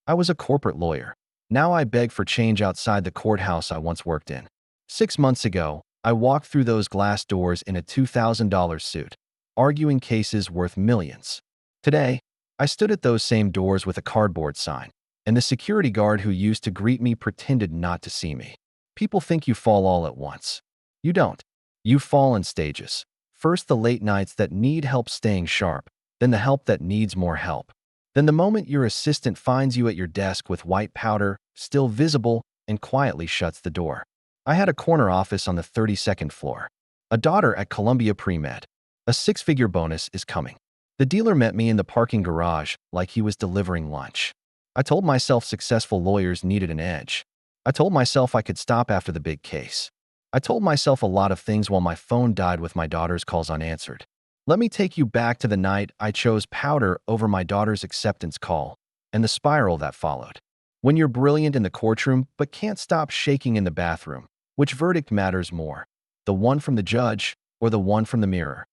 I was a corporate lawyer. Now I beg for change outside the courthouse I once worked in. 6 months ago, I walked through those glass doors in a $2,000 suit, arguing cases worth millions. Today, I stood at those same doors with a cardboard sign, and the security guard who used to greet me pretended not to see me. People think you fall all at once. You don't. You fall in stages. First the late nights that need help staying sharp, then the help that needs more help. Then the moment your assistant finds you at your desk with white powder, still visible, and quietly shuts the door. I had a corner office on the 32nd floor. A daughter at Columbia Pre-Med. A six-figure bonus is coming. The dealer met me in the parking garage like he was delivering lunch. I told myself successful lawyers needed an edge. I told myself I could stop after the big case. I told myself a lot of things while my phone died with my daughter's calls unanswered. Let me take you back to the night I chose powder over my daughter's acceptance call and the spiral that followed. When you're brilliant in the courtroom but can't stop shaking in the bathroom, which verdict matters more, the one from the judge or the one from the mirror?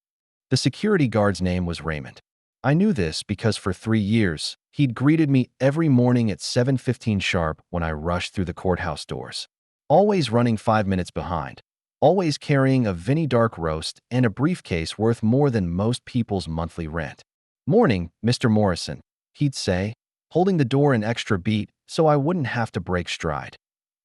The security guard's name was Raymond. I knew this because for 3 years, he'd greeted me every morning at 7:15 sharp when I rushed through the courthouse doors. Always running 5 minutes behind. Always carrying a Vinnie Dark roast and a briefcase worth more than most people's monthly rent. "Morning, Mr. Morrison," he'd say, holding the door an extra beat so I wouldn't have to break stride.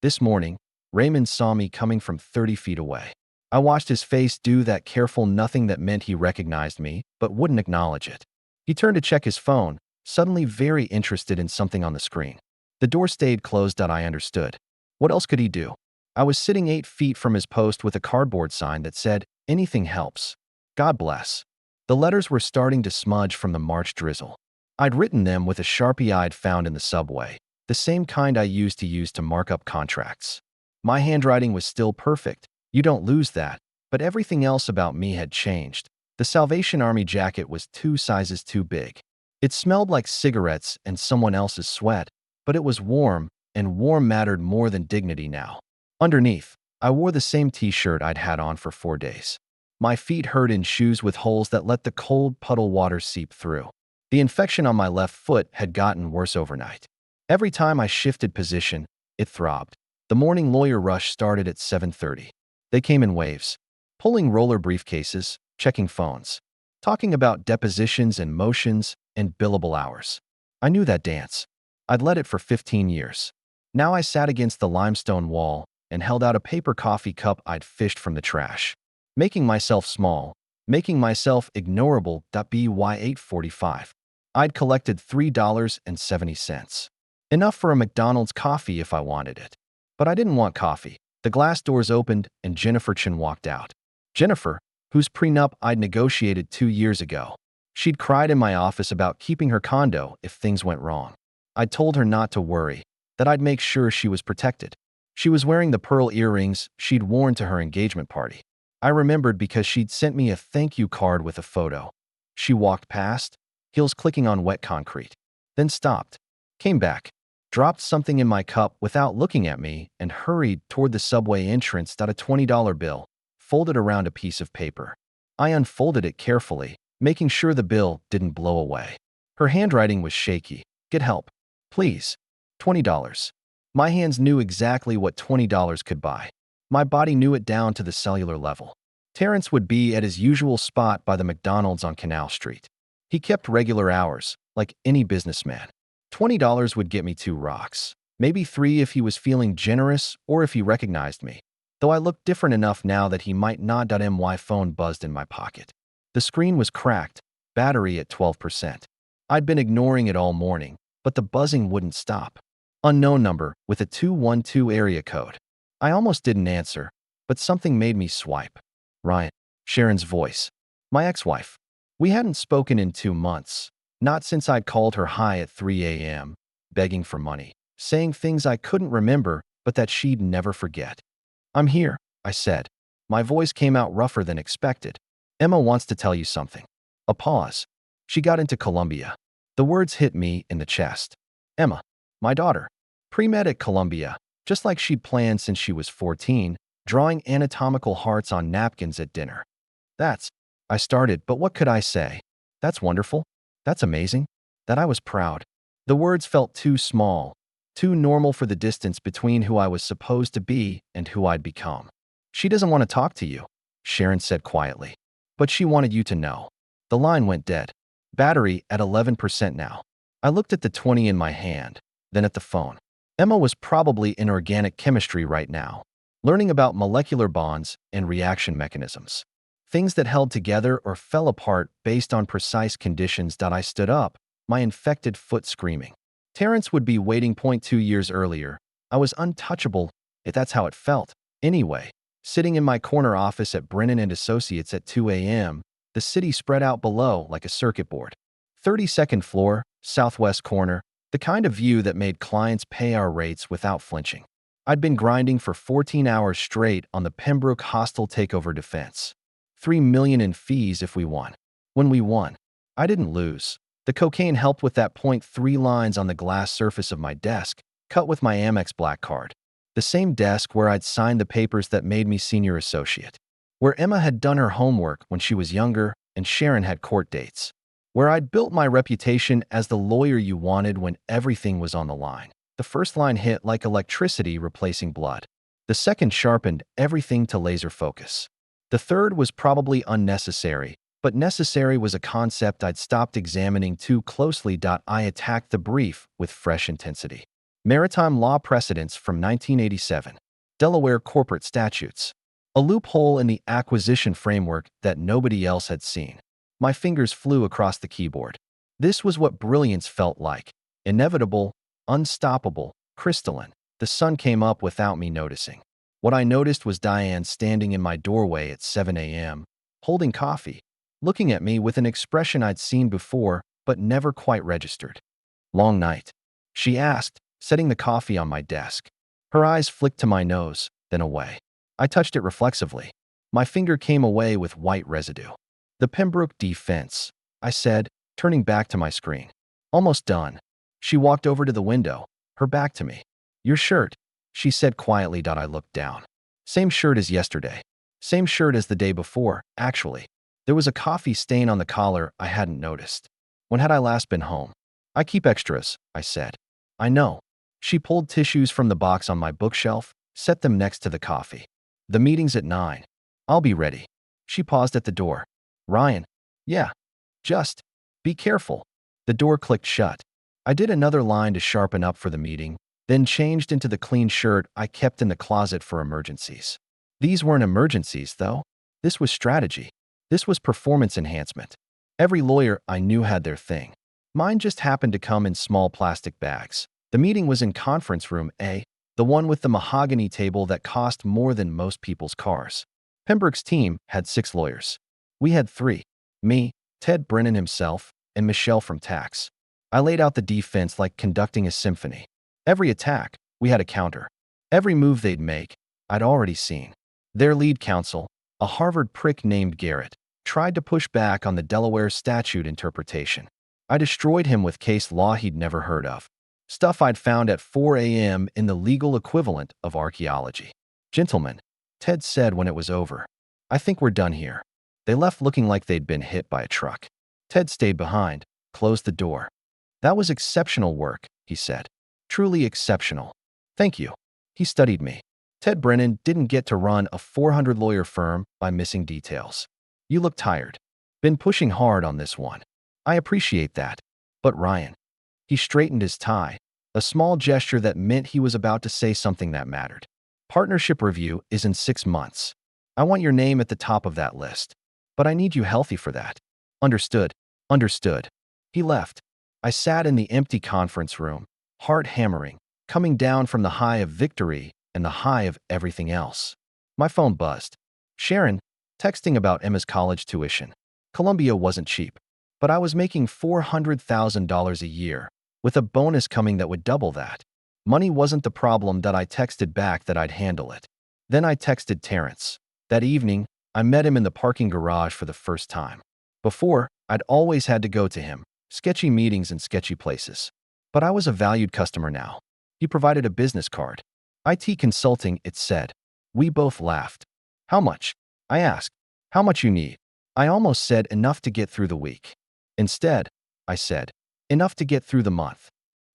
This morning, Raymond saw me coming from 30 feet away. I watched his face do that careful nothing that meant he recognized me, but wouldn't acknowledge it. He turned to check his phone, suddenly very interested in something on the screen. The door stayed closed. I understood. What else could he do? I was sitting 8 feet from his post with a cardboard sign that said, "Anything helps. God bless." The letters were starting to smudge from the March drizzle. I'd written them with a Sharpie I'd found in the subway, the same kind I used to mark up contracts. My handwriting was still perfect. You don't lose that. But everything else about me had changed. The Salvation Army jacket was 2 sizes too big. It smelled like cigarettes and someone else's sweat, but it was warm, and warm mattered more than dignity now. Underneath, I wore the same t-shirt I'd had on for 4 days. My feet hurt in shoes with holes that let the cold puddle water seep through. The infection on my left foot had gotten worse overnight. Every time I shifted position, it throbbed. The morning lawyer rush started at 7:30. They came in waves, pulling roller briefcases, checking phones, talking about depositions and motions and billable hours. I knew that dance. I'd led it for 15 years. Now I sat against the limestone wall and held out a paper coffee cup I'd fished from the trash, making myself small, making myself ignorable. By 8:45, I'd collected $3.70. Enough for a McDonald's coffee if I wanted it. But I didn't want coffee. The glass doors opened and Jennifer Chin walked out. Jennifer, whose prenup I'd negotiated 2 years ago. She'd cried in my office about keeping her condo if things went wrong. I'd told her not to worry, that I'd make sure she was protected. She was wearing the pearl earrings she'd worn to her engagement party. I remembered because she'd sent me a thank you card with a photo. She walked past, heels clicking on wet concrete, then stopped, came back, dropped something in my cup without looking at me, and hurried toward the subway entrance. A $20 bill, folded around a piece of paper. I unfolded it carefully, making sure the bill didn't blow away. Her handwriting was shaky. "Get help. Please. $20. My hands knew exactly what $20 could buy. My body knew it down to the cellular level. Terrence would be at his usual spot by the McDonald's on Canal Street. He kept regular hours, like any businessman. $20 would get me 2 rocks, maybe 3 if he was feeling generous or if he recognized me. Though I looked different enough now that he might not. My phone buzzed in my pocket. The screen was cracked, battery at 12%. I'd been ignoring it all morning, but the buzzing wouldn't stop. Unknown number with a 212 area code. I almost didn't answer, but something made me swipe. Ryan, Sharon's voice. My ex-wife. We hadn't spoken in 2 months, not since I'd called her high at 3 a.m., begging for money, saying things I couldn't remember but that she'd never forget. "I'm here," I said. My voice came out rougher than expected. "Emma wants to tell you something." A pause. She got into Columbia. The words hit me in the chest. Emma, my daughter, pre-med at Columbia, just like she'd planned since she was 14, drawing anatomical hearts on napkins at dinner. I started, but what could I say? That's wonderful. That's amazing. That I was proud. The words felt too small, too normal for the distance between who I was supposed to be and who I'd become. She doesn't want to talk to you, Sharon said quietly. But she wanted you to know. The line went dead. Battery at 11% now. I looked at the 20 in my hand, then at the phone. Emma was probably in organic chemistry right now, learning about molecular bonds and reaction mechanisms. Things that held together or fell apart based on precise conditions. I stood up, my infected foot screaming. Terrence would be waiting. 2 years earlier. I was untouchable, if that's how it felt. Anyway, sitting in my corner office at Brennan and Associates at 2 a.m., the city spread out below like a circuit board. 32nd floor, southwest corner, the kind of view that made clients pay our rates without flinching. I'd been grinding for 14 hours straight on the Pembroke hostile takeover defense. $3 million in fees if we won. When we won, I didn't lose. The cocaine helped with that. 3 lines on the glass surface of my desk, cut with my Amex black card. The same desk where I'd signed the papers that made me senior associate. Where Emma had done her homework when she was younger and Sharon had court dates. Where I'd built my reputation as the lawyer you wanted when everything was on the line. The first line hit like electricity replacing blood. The second sharpened everything to laser focus. The third was probably unnecessary, but necessary was a concept I'd stopped examining too closely. I attacked the brief with fresh intensity. Maritime law precedents from 1987. Delaware corporate statutes. A loophole in the acquisition framework that nobody else had seen. My fingers flew across the keyboard. This was what brilliance felt like. Inevitable, unstoppable, crystalline. The sun came up without me noticing. What I noticed was Diane standing in my doorway at 7 a.m., holding coffee, looking at me with an expression I'd seen before but never quite registered. "Long night?" she asked, setting the coffee on my desk. Her eyes flicked to my nose, then away. I touched it reflexively. My finger came away with white residue. "The Pembroke defense," I said, turning back to my screen. "Almost done." She walked over to the window, her back to me. "Your shirt," she said quietly. I looked down. Same shirt as yesterday. Same shirt as the day before, actually. There was a coffee stain on the collar I hadn't noticed. When had I last been home? "I keep extras," I said. "I know." She pulled tissues from the box on my bookshelf, set them next to the coffee. "The meeting's at 9. I'll be ready." She paused at the door. "Ryan." "Yeah. Just be careful." The door clicked shut. I did another line to sharpen up for the meeting, then changed into the clean shirt I kept in the closet for emergencies. These weren't emergencies, though. This was strategy. This was performance enhancement. Every lawyer I knew had their thing. Mine just happened to come in small plastic bags. The meeting was in conference room A, the one with the mahogany table that cost more than most people's cars. Pembroke's team had 6 lawyers. We had 3. Me, Ted Brennan himself, and Michelle from tax. I laid out the defense like conducting a symphony. Every attack, we had a counter. Every move they'd make, I'd already seen. Their lead counsel, a Harvard prick named Garrett, tried to push back on the Delaware statute interpretation. I destroyed him with case law he'd never heard of. Stuff I'd found at 4 a.m. in the legal equivalent of archaeology. "Gentlemen," Ted said when it was over, "I think we're done here." They left looking like they'd been hit by a truck. Ted stayed behind, closed the door. "That was exceptional work," he said. "Truly exceptional. Thank you." He studied me. Ted Brennan didn't get to run a 400-lawyer firm by missing details. "You look tired. Been pushing hard on this one." "I appreciate that. But Ryan." He straightened his tie, a small gesture that meant he was about to say something that mattered. "Partnership review is in 6 months. I want your name at the top of that list. But I need you healthy for that." "Understood. Understood." He left. I sat in the empty conference room, heart hammering, coming down from the high of victory and the high of everything else. My phone buzzed. Sharon, texting about Emma's college tuition. Columbia wasn't cheap, but I was making $400,000 a year, with a bonus coming that would double that. Money wasn't the problem. I texted back that I'd handle it. Then I texted Terrence. That evening, I met him in the parking garage for the first time. Before, I'd always had to go to him, sketchy meetings in sketchy places. But I was a valued customer now. He provided a business card. IT consulting, it said. We both laughed. "How much?" I asked. "How much you need?" I almost said enough to get through the week. Instead, I said, enough to get through the month.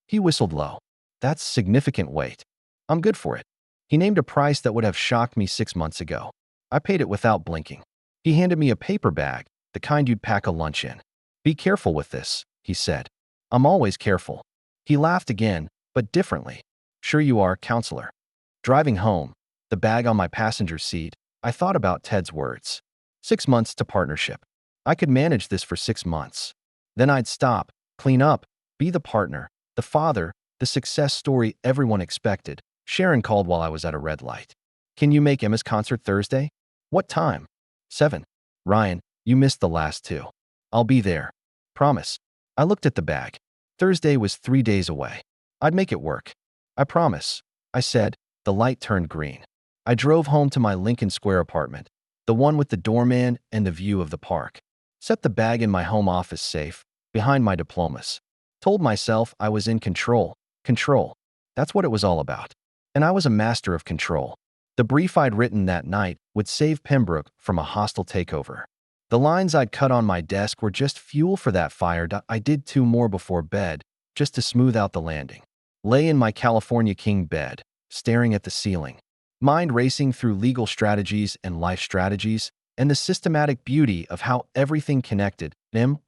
He whistled low. That's significant weight. I'm good for it. He named a price that would have shocked me 6 months ago. I paid it without blinking. He handed me a paper bag, the kind you'd pack a lunch in. Be careful with this, he said. I'm always careful. He laughed again, but differently. Sure you are, counselor. Driving home, the bag on my passenger seat, I thought about Ted's words. 6 months to partnership. I could manage this for 6 months. Then I'd stop, clean up, be the partner, the father, the success story everyone expected. Sharon called while I was at a red light. Can you make Emma's concert Thursday? What time? 7. Ryan, you missed the last two. I'll be there. Promise. I looked at the bag. Thursday was 3 days away. I'd make it work. I promise. I said. The light turned green. I drove home to my Lincoln Square apartment, the one with the doorman and the view of the park. Set the bag in my home office safe, behind my diplomas. Told myself I was in control. Control. That's what it was all about. And I was a master of control. The brief I'd written that night would save Pembroke from a hostile takeover. The lines I'd cut on my desk were just fuel for that fire. I did 2 more before bed, just to smooth out the landing. Lay in my California king bed, staring at the ceiling, mind racing through legal strategies and life strategies, and the systematic beauty of how everything connected.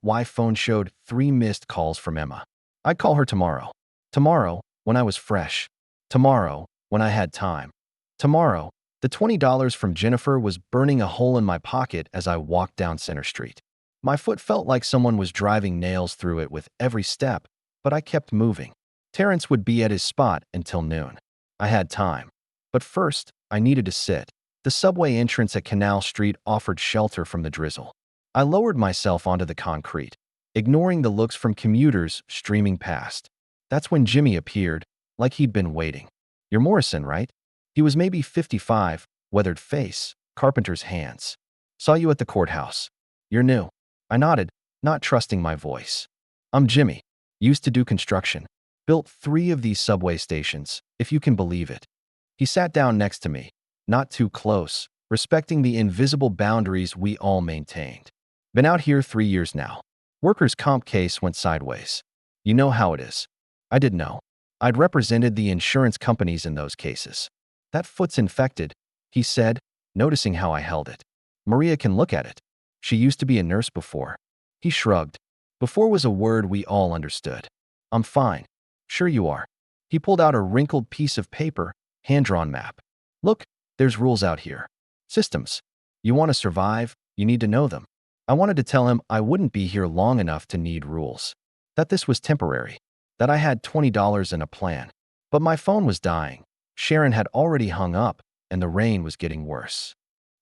My phone showed 3 missed calls from Emma. I'd call her tomorrow. Tomorrow, when I was fresh. Tomorrow, when I had time. Tomorrow, the $20 from Jennifer was burning a hole in my pocket as I walked down Center Street. My foot felt like someone was driving nails through it with every step, but I kept moving. Terrence would be at his spot until noon. I had time. But first, I needed to sit. The subway entrance at Canal Street offered shelter from the drizzle. I lowered myself onto the concrete, ignoring the looks from commuters streaming past. That's when Jimmy appeared, like he'd been waiting. You're Morrison, right? He was maybe 55, weathered face, carpenter's hands. Saw you at the courthouse. You're new. I nodded, not trusting my voice. I'm Jimmy. Used to do construction. Built 3 of these subway stations, if you can believe it. He sat down next to me, not too close, respecting the invisible boundaries we all maintained. Been out here 3 years now. Workers' comp case went sideways. You know how it is. I didn't know. I'd represented the insurance companies in those cases. That foot's infected, he said, noticing how I held it. Maria can look at it. She used to be a nurse before. He shrugged. Before was a word we all understood. I'm fine. Sure you are. He pulled out a wrinkled piece of paper, hand-drawn map. Look, there's rules out here. Systems. You want to survive, you need to know them. I wanted to tell him I wouldn't be here long enough to need rules. That this was temporary. That I had $20 in a plan. But my phone was dying. Sharon had already hung up, and the rain was getting worse.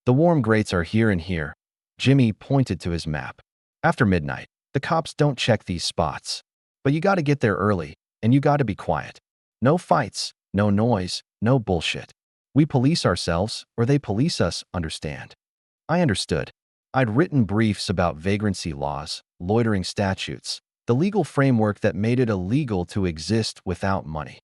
The warm grates are here and here. Jimmy pointed to his map. After midnight, the cops don't check these spots. But you gotta get there early, and you gotta be quiet. No fights, no noise, no bullshit. We police ourselves, or they police us, understand? I understood. I'd written briefs about vagrancy laws, loitering statutes, the legal framework that made it illegal to exist without money.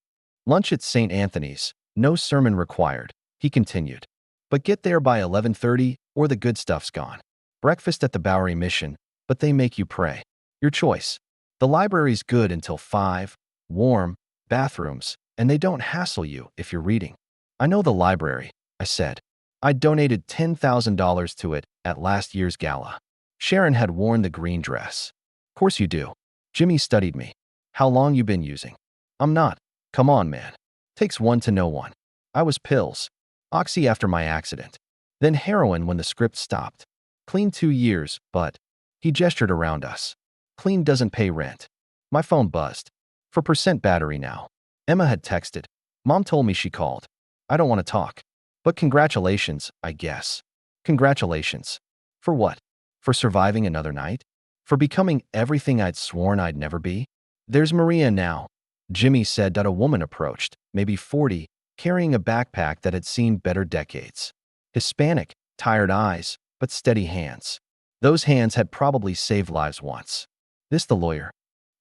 Lunch at St. Anthony's, no sermon required, he continued. But get there by 11:30 or the good stuff's gone. Breakfast at the Bowery Mission, but they make you pray. Your choice. The library's good until 5, warm, bathrooms, and they don't hassle you if you're reading. I know the library, I said. I donated $10,000 to it at last year's gala. Sharon had worn the green dress. Course you do. Jimmy studied me. How long you been using? I'm not. Come on, man. Takes one to know one. I was pills. Oxy after my accident. Then heroin when the script stopped. Clean 2 years, but... He gestured around us. Clean doesn't pay rent. My phone buzzed. For percent battery now. Emma had texted. Mom told me she called. I don't want to talk. But congratulations, I guess. Congratulations. For what? For surviving another night? For becoming everything I'd sworn I'd never be? There's Maria now. Jimmy said that a woman approached, maybe 40, carrying a backpack that had seen better decades. Hispanic, tired eyes, but steady hands. Those hands had probably saved lives once. This the lawyer?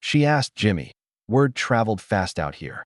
She asked Jimmy. Word traveled fast out here.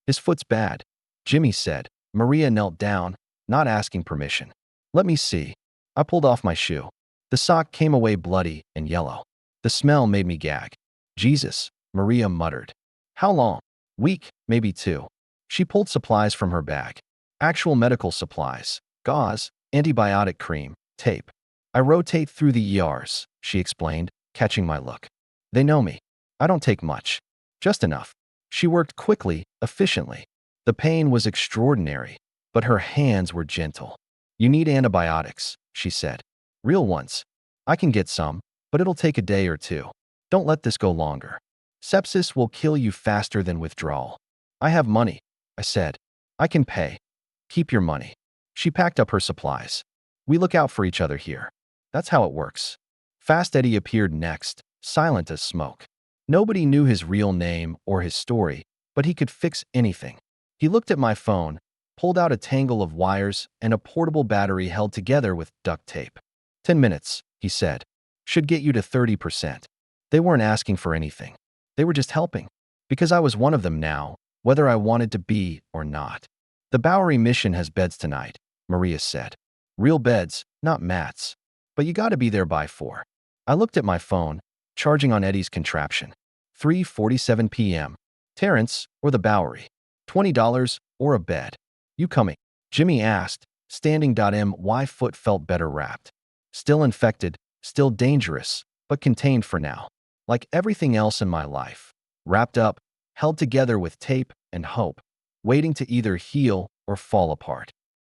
His foot's bad, Jimmy said. Maria knelt down, not asking permission. Let me see. I pulled off my shoe. The sock came away bloody and yellow. The smell made me gag. Jesus, Maria muttered. How long? Week, maybe 2. She pulled supplies from her bag. Actual medical supplies. Gauze, antibiotic cream, tape. I rotate through the ERs, she explained, catching my look. They know me. I don't take much. Just enough. She worked quickly, efficiently. The pain was extraordinary, but her hands were gentle. You need antibiotics, she said. Real ones. I can get some, but it'll take a day or 2. Don't let this go longer. Sepsis will kill you faster than withdrawal. I have money, I said. I can pay. Keep your money. She packed up her supplies. We look out for each other here. That's how it works. Fast Eddie appeared next, silent as smoke. Nobody knew his real name or his story, but he could fix anything. He looked at my phone, pulled out a tangle of wires and a portable battery held together with duct tape. 10 minutes, he said. Should get you to 30%. They weren't asking for anything. They were just helping. Because I was one of them now, whether I wanted to be or not. The Bowery mission has beds tonight, Maria said. Real beds, not mats. But you gotta be there by 4. I looked at my phone, charging on Eddie's contraption. 3:47 p.m. Terrence or the Bowery. $20 or a bed. You coming? Jimmy asked, standing. My foot felt better wrapped. Still infected, still dangerous, but contained for now. Like everything else in my life. Wrapped up, held together with tape and hope, waiting to either heal or fall apart.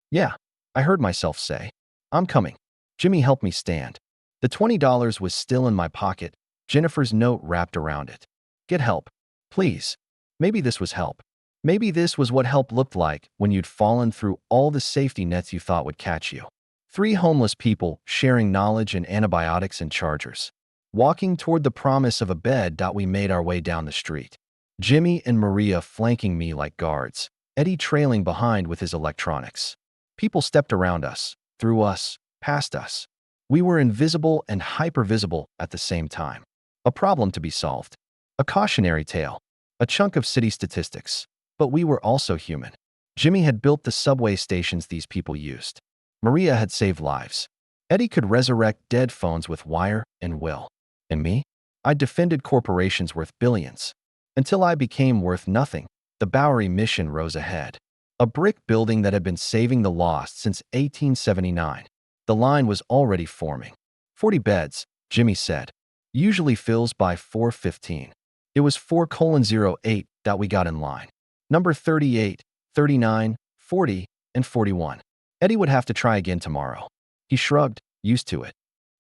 Yeah, I heard myself say. I'm coming. Jimmy helped me stand. The $20 was still in my pocket, Jennifer's note wrapped around it. Get help. Please. Maybe this was help. Maybe this was what help looked like when you'd fallen through all the safety nets you thought would catch you. 3 homeless people sharing knowledge and antibiotics and chargers. Walking toward the promise of a bed. We made our way down the street. Jimmy and Maria flanking me like guards, Eddie trailing behind with his electronics. People stepped around us, through us, past us. We were invisible and hypervisible at the same time. A problem to be solved. A cautionary tale. A chunk of city statistics. But we were also human. Jimmy had built the subway stations these people used. Maria had saved lives. Eddie could resurrect dead phones with wire and will. And me? I defended corporations worth billions. Until I became worth nothing, the Bowery mission rose ahead. A brick building that had been saving the lost since 1879. The line was already forming. 40 beds, Jimmy said. Usually fills by 4:15. It was 4:08 that we got in line. Number 38, 39, 40, and 41. Eddie would have to try again tomorrow. He shrugged, used to it.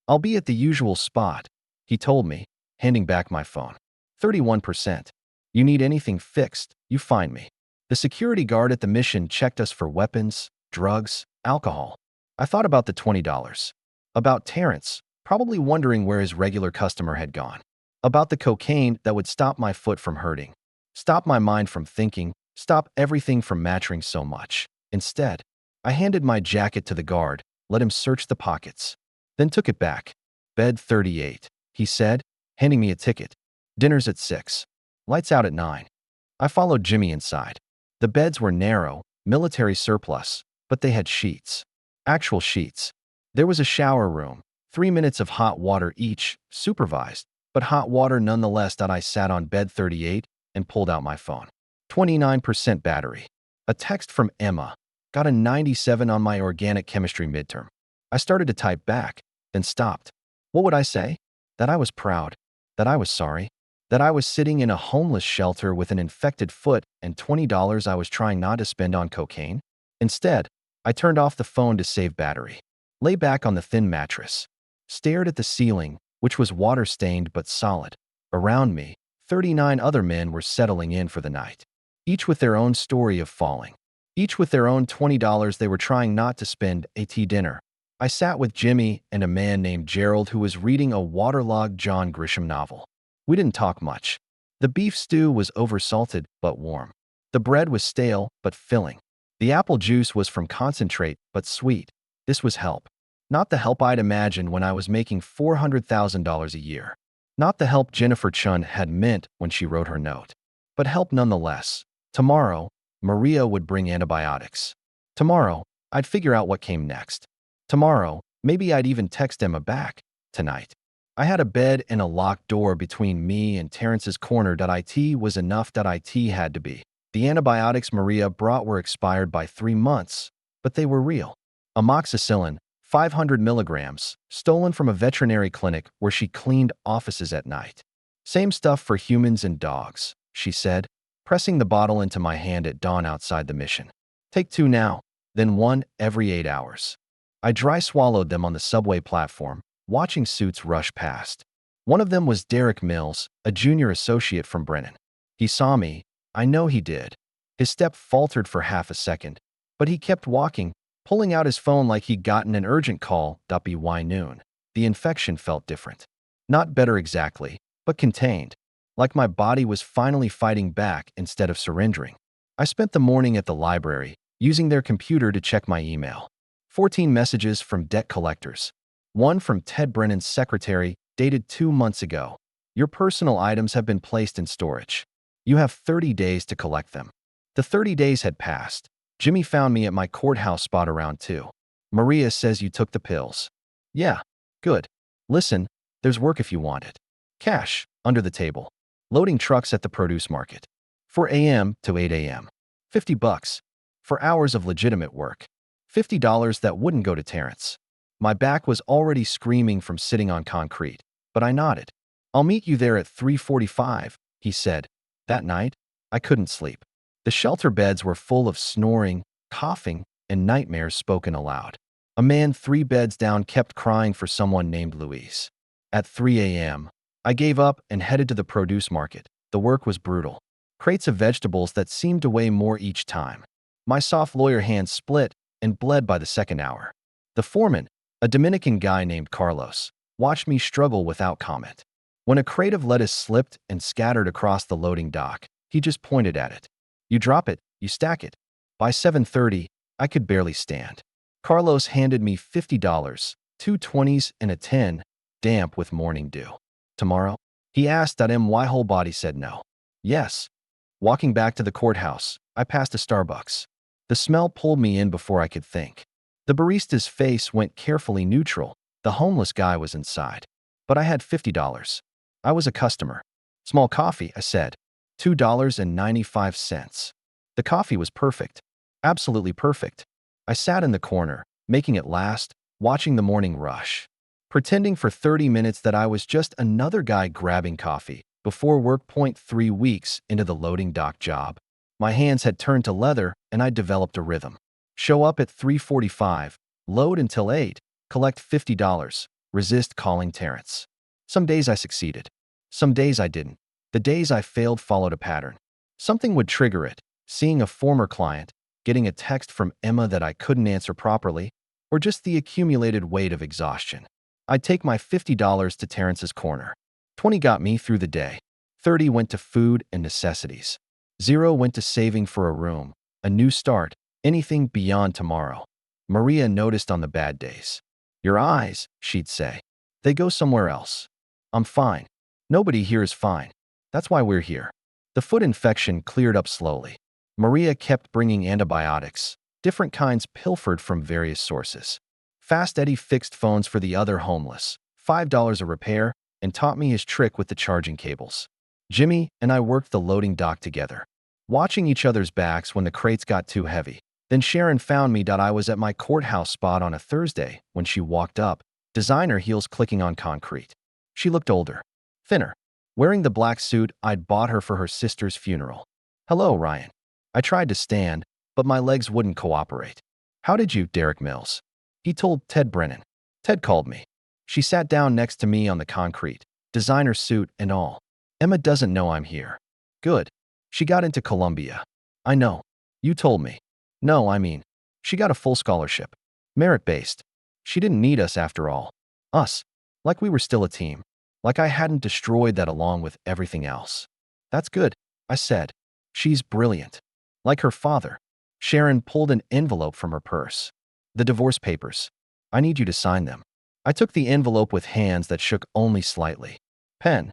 I'll be at the usual spot, he told me, handing back my phone. 31%. You need anything fixed, you find me. The security guard at the mission checked us for weapons, drugs, alcohol. I thought about the $20. About Terrence, probably wondering where his regular customer had gone. About the cocaine that would stop my foot from hurting. Stop my mind from thinking, stop everything from mattering so much. Instead, I handed my jacket to the guard, let him search the pockets. Then took it back. Bed 38, he said, handing me a ticket. Dinner's at 6. Lights out at 9. I followed Jimmy inside. The beds were narrow, military surplus, but they had sheets. Actual sheets. There was a shower room, 3 minutes of hot water each, supervised, but hot water nonetheless. I sat on bed 38 and pulled out my phone. 29% battery. A text from Emma. Got a 97 on my organic chemistry midterm. I started to type back, then stopped. What would I say? That I was proud. That I was sorry. That I was sitting in a homeless shelter with an infected foot and $20 I was trying not to spend on cocaine? Instead, I turned off the phone to save battery. Lay back on the thin mattress. Stared at the ceiling, which was water-stained but solid. Around me, 39 other men were settling in for the night. Each with their own story of falling. Each with their own $20 they were trying not to spend at dinner. I sat with Jimmy and a man named Gerald who was reading a waterlogged John Grisham novel. We didn't talk much. The beef stew was oversalted but warm. The bread was stale but filling. The apple juice was from concentrate but sweet. This was help. Not the help I'd imagined when I was making $400,000 a year. Not the help Jennifer Chun had meant when she wrote her note. But help nonetheless. Tomorrow, Maria would bring antibiotics. Tomorrow, I'd figure out what came next. Tomorrow, maybe I'd even text Emma back. Tonight. I had a bed and a locked door between me and Terrence's corner. It was enough. It had to be. The antibiotics Maria brought were expired by 3 months, but they were real. Amoxicillin, 500 milligrams, stolen from a veterinary clinic where she cleaned offices at night. Same stuff for humans and dogs, she said, pressing the bottle into my hand at dawn outside the mission. Take 2 now, then 1 every 8 hours. I dry swallowed them on the subway platform, watching suits rush past. One of them was Derek Mills, a junior associate from Brennan. He saw me. I know he did. His step faltered for half a second, but he kept walking, pulling out his phone like he'd gotten an urgent call. By noon, the infection felt different. Not better exactly, but contained, like my body was finally fighting back instead of surrendering. I spent the morning at the library, using their computer to check my email. 14 messages from debt collectors. One from Ted Brennan's secretary, dated 2 months ago. Your personal items have been placed in storage. You have 30 days to collect them. The 30 days had passed. Jimmy found me at my courthouse spot around 2. Maria says you took the pills. Yeah, good. Listen, there's work if you want it. Cash, under the table. Loading trucks at the produce market. 4 a.m. to 8 a.m. $50. For hours of legitimate work. $50 that wouldn't go to Terrence. My back was already screaming from sitting on concrete, but I nodded. I'll meet you there at 3:45, he said. That night, I couldn't sleep. The shelter beds were full of snoring, coughing, and nightmares spoken aloud. A man 3 beds down kept crying for someone named Luis. At 3 a.m., I gave up and headed to the produce market. The work was brutal. Crates of vegetables that seemed to weigh more each time. My soft lawyer hands split and bled by the second hour. The foreman, a Dominican guy named Carlos, watched me struggle without comment. When a crate of lettuce slipped and scattered across the loading dock, he just pointed at it. You drop it, you stack it. By 7:30, I could barely stand. Carlos handed me $50, 2 20s and a 10, damp with morning dew. Tomorrow? He asked. My whole body said no. Yes. Walking back to the courthouse, I passed a Starbucks. The smell pulled me in before I could think. The barista's face went carefully neutral. The homeless guy was inside. But I had $50. I was a customer. Small coffee, I said. $2.95. The coffee was perfect. Absolutely perfect. I sat in the corner, making it last, watching the morning rush. Pretending for 30 minutes that I was just another guy grabbing coffee before work. 3 weeks into the loading dock job, my hands had turned to leather and I developed a rhythm. Show up at 3:45, load until 8, collect $50, resist calling Terrence. Some days I succeeded. Some days I didn't. The days I failed followed a pattern. Something would trigger it, seeing a former client, getting a text from Emma that I couldn't answer properly, or just the accumulated weight of exhaustion. I'd take my $50 to Terrence's corner. 20 got me through the day. 30 went to food and necessities. 0 went to saving for a room, a new start, anything beyond tomorrow. Maria noticed on the bad days. Your eyes, she'd say. They go somewhere else. I'm fine. Nobody here is fine. That's why we're here. The foot infection cleared up slowly. Maria kept bringing antibiotics, different kinds pilfered from various sources. Fast Eddie fixed phones for the other homeless, $5 a repair, and taught me his trick with the charging cables. Jimmy and I worked the loading dock together, watching each other's backs when the crates got too heavy. Then Sharon found me. I was at my courthouse spot on a Thursday when she walked up, designer heels clicking on concrete. She looked older, thinner, wearing the black suit I'd bought her for her sister's funeral. Hello, Ryan. I tried to stand, but my legs wouldn't cooperate. How did you, Derek Mills? He told Ted Brennan. Ted called me. She sat down next to me on the concrete, designer suit and all. Emma doesn't know I'm here. Good. She got into Columbia. I know. You told me. No, I mean, she got a full scholarship. Merit-based. She didn't need us after all. Us. Like we were still a team. Like I hadn't destroyed that along with everything else. That's good, I said. She's brilliant. Like her father. Sharon pulled an envelope from her purse. The divorce papers. I need you to sign them. I took the envelope with hands that shook only slightly. Pen.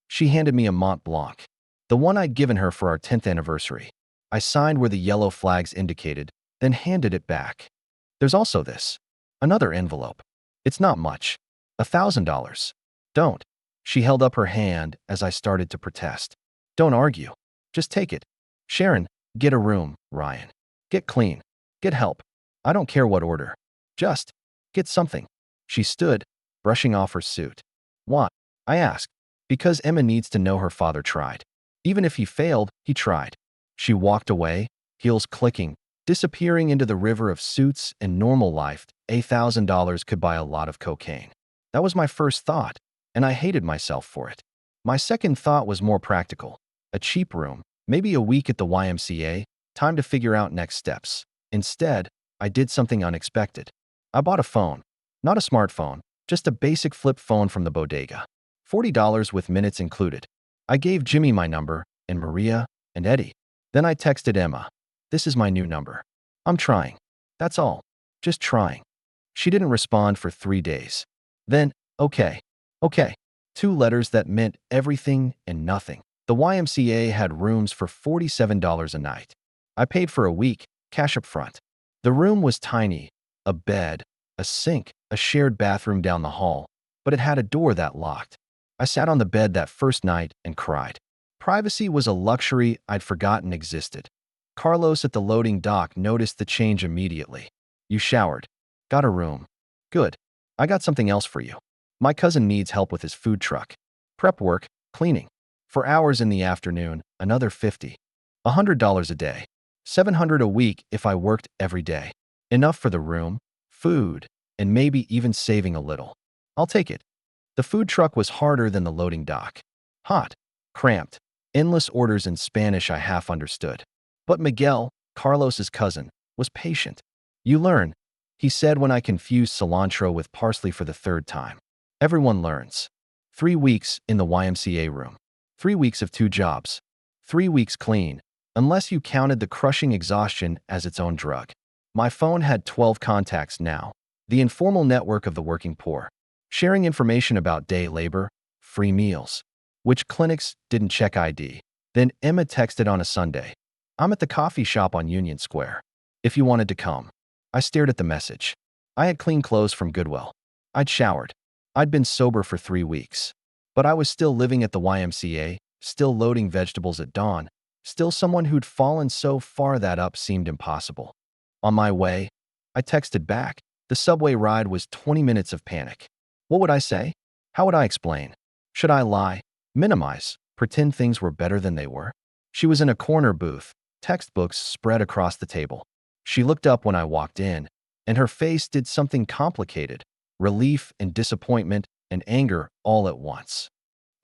She handed me a Mont Blanc. The one I'd given her for our 10th anniversary. I signed where the yellow flags indicated, then handed it back. There's also this. Another envelope. It's not much. $1,000. Don't. She held up her hand as I started to protest. Don't argue. Just take it. Sharon, get a room. Ryan, get clean. Get help. I don't care what order. Just get something. She stood, brushing off her suit. Why? I asked. Because Emma needs to know her father tried. Even if he failed, he tried. She walked away, heels clicking, disappearing into the river of suits and normal life. $1,000 could buy a lot of cocaine. That was my first thought, and I hated myself for it. My second thought was more practical. A cheap room, maybe a week at the YMCA, time to figure out next steps. Instead, I did something unexpected. I bought a phone. Not a smartphone, just a basic flip phone from the bodega. $40 with minutes included. I gave Jimmy my number, and Maria, and Eddie. Then I texted Emma. This is my new number. I'm trying. That's all. Just trying. She didn't respond for 3 days. Then, okay. 2 letters that meant everything and nothing. The YMCA had rooms for $47 a night. I paid for a week, cash up front. The room was tiny, a bed, a sink, a shared bathroom down the hall, but it had a door that locked. I sat on the bed that first night and cried. Privacy was a luxury I'd forgotten existed. Carlos at the loading dock noticed the change immediately. You showered. Got a room. Good. I got something else for you. My cousin needs help with his food truck. Prep work, cleaning. For hours in the afternoon, another $50. $100 a day. $700 a week if I worked every day. Enough for the room, food, and maybe even saving a little. I'll take it. The food truck was harder than the loading dock. Hot, cramped, endless orders in Spanish I half understood. But Miguel, Carlos's cousin, was patient. You learn, he said when I confused cilantro with parsley for the 3rd time. Everyone learns. 3 weeks in the YMCA room. 3 weeks of 2 jobs. 3 weeks clean, unless you counted the crushing exhaustion as its own drug. My phone had 12 contacts now, the informal network of the working poor, sharing information about day labor, free meals, which clinics didn't check ID. Then Emma texted on a Sunday. I'm at the coffee shop on Union Square. If you wanted to come. I stared at the message. I had clean clothes from Goodwill. I'd showered. I'd been sober for 3 weeks. But I was still living at the YMCA, still loading vegetables at dawn, still someone who'd fallen so far that up seemed impossible. On my way, I texted back. The subway ride was 20 minutes of panic. What would I say? How would I explain? Should I lie? Minimize? Pretend things were better than they were? She was in a corner booth, textbooks spread across the table. She looked up when I walked in, and her face did something complicated. Relief and disappointment and anger all at once.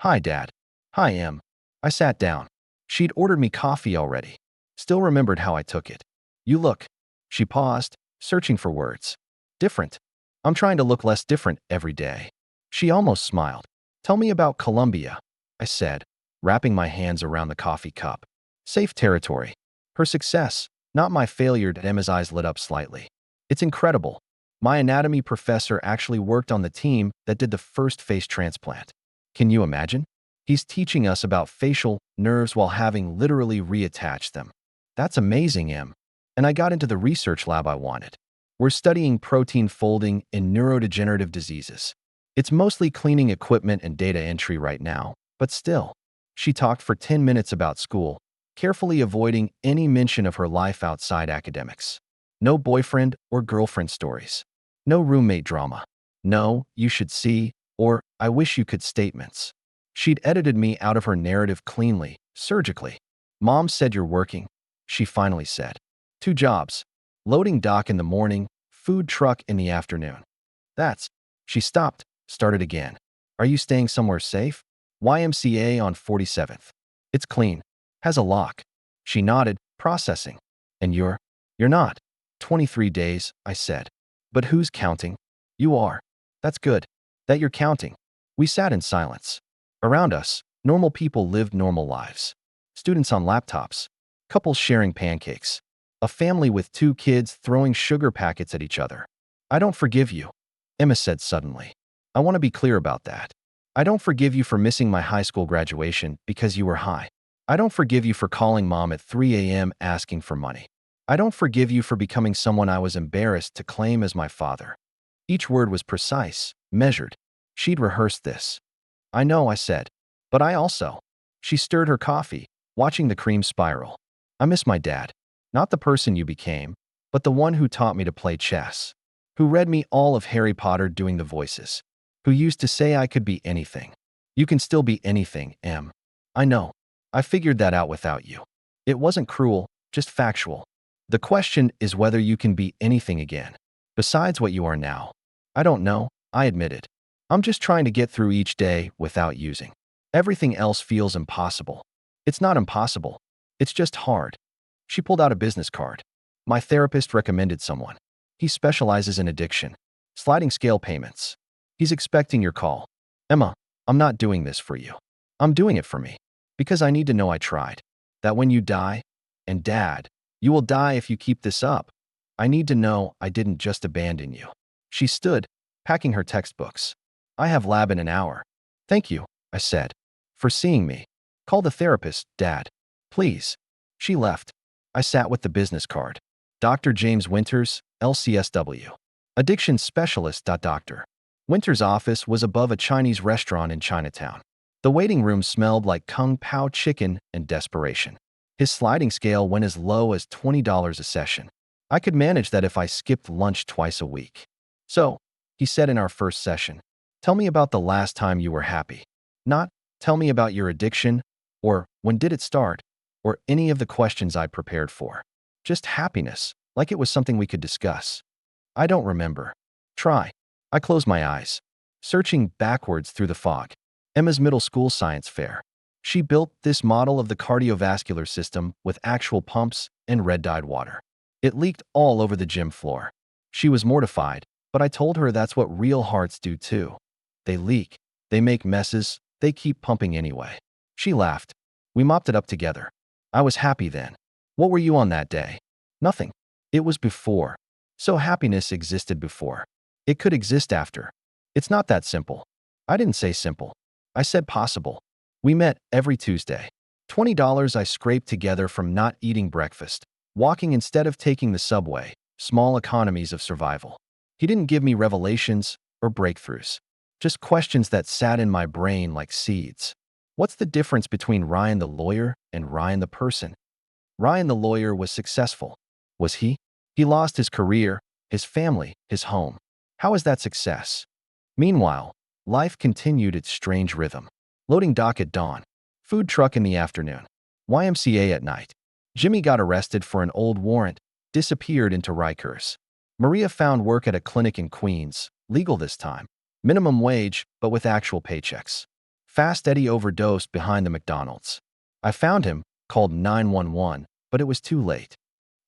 Hi, Dad. Hi, Em. I sat down. She'd ordered me coffee already. Still remembered how I took it. You look. She paused, searching for words. Different. I'm trying to look less different every day. She almost smiled. Tell me about Colombia, I said, wrapping my hands around the coffee cup. Safe territory. Her success, not my failure. Emma's eyes lit up slightly. It's incredible. My anatomy professor actually worked on the team that did the first face transplant. Can you imagine? He's teaching us about facial nerves while having literally reattached them. That's amazing, Em. And I got into the research lab I wanted. We're studying protein folding in neurodegenerative diseases. It's mostly cleaning equipment and data entry right now, but still. She talked for 10 minutes about school, carefully avoiding any mention of her life outside academics. No boyfriend or girlfriend stories. No roommate drama. No, you should see, or I wish you could statements. She'd edited me out of her narrative cleanly, surgically. Mom said you're working, she finally said. 2 jobs. Loading dock in the morning, food truck in the afternoon. That's. She stopped, started again. Are you staying somewhere safe? YMCA on 47th. It's clean. Has a lock. She nodded, processing. And you're not. 23 days, I said. But who's counting? You are. That's good. That you're counting. We sat in silence. Around us, normal people lived normal lives. Students on laptops. Couples sharing pancakes. A family with 2 kids throwing sugar packets at each other. I don't forgive you, Emma said suddenly. I want to be clear about that. I don't forgive you for missing my high school graduation because you were high. I don't forgive you for calling Mom at 3 a.m. asking for money. I don't forgive you for becoming someone I was embarrassed to claim as my father. Each word was precise, measured. She'd rehearsed this. I know, I said. But I also. She stirred her coffee, watching the cream spiral. I miss my dad. Not the person you became, but the one who taught me to play chess. Who read me all of Harry Potter doing the voices. Who used to say I could be anything. You can still be anything, Em. I know. I figured that out without you. It wasn't cruel, just factual. The question is whether you can be anything again. Besides what you are now. I don't know, I admitted. I'm just trying to get through each day without using. Everything else feels impossible. It's not impossible. It's just hard. She pulled out a business card. My therapist recommended someone. He specializes in addiction. Sliding scale payments. He's expecting your call. Emma, I'm not doing this for you. I'm doing it for me. Because I need to know I tried. That when you die, and Dad, you will die if you keep this up. I need to know I didn't just abandon you. She stood, packing her textbooks. I have lab in an hour. Thank you, I said, for seeing me. Call the therapist, Dad. Please. She left. I sat with the business card. Dr. James Winters, LCSW. Addiction specialist. Dr. Winters' office was above a Chinese restaurant in Chinatown. The waiting room smelled like Kung Pao chicken and desperation. His sliding scale went as low as $20 a session. I could manage that if I skipped lunch twice a week. So, he said in our first session, tell me about the last time you were happy. Not, tell me about your addiction, or when did it start, or any of the questions I'd prepared for. Just happiness, like it was something we could discuss. I don't remember. Try. I closed my eyes, searching backwards through the fog. Emma's middle school science fair. She built this model of the cardiovascular system with actual pumps and red-dyed water. It leaked all over the gym floor. She was mortified, but I told her that's what real hearts do too. They leak, they make messes, they keep pumping anyway. She laughed. We mopped it up together. I was happy then. What were you on that day? Nothing. It was before. So happiness existed before. It could exist after. It's not that simple. I didn't say simple. I said possible. We met every Tuesday. $20 I scraped together from not eating breakfast, walking instead of taking the subway, small economies of survival. He didn't give me revelations or breakthroughs, just questions that sat in my brain like seeds. What's the difference between Ryan the lawyer and Ryan the person? Ryan the lawyer was successful. Was he? He lost his career, his family, his home. How is that success? Meanwhile, life continued its strange rhythm. Loading dock at dawn. Food truck in the afternoon. YMCA at night. Jimmy got arrested for an old warrant, disappeared into Rikers. Maria found work at a clinic in Queens, legal this time. Minimum wage, but with actual paychecks. Fast Eddie overdosed behind the McDonald's. I found him, called 911, but it was too late.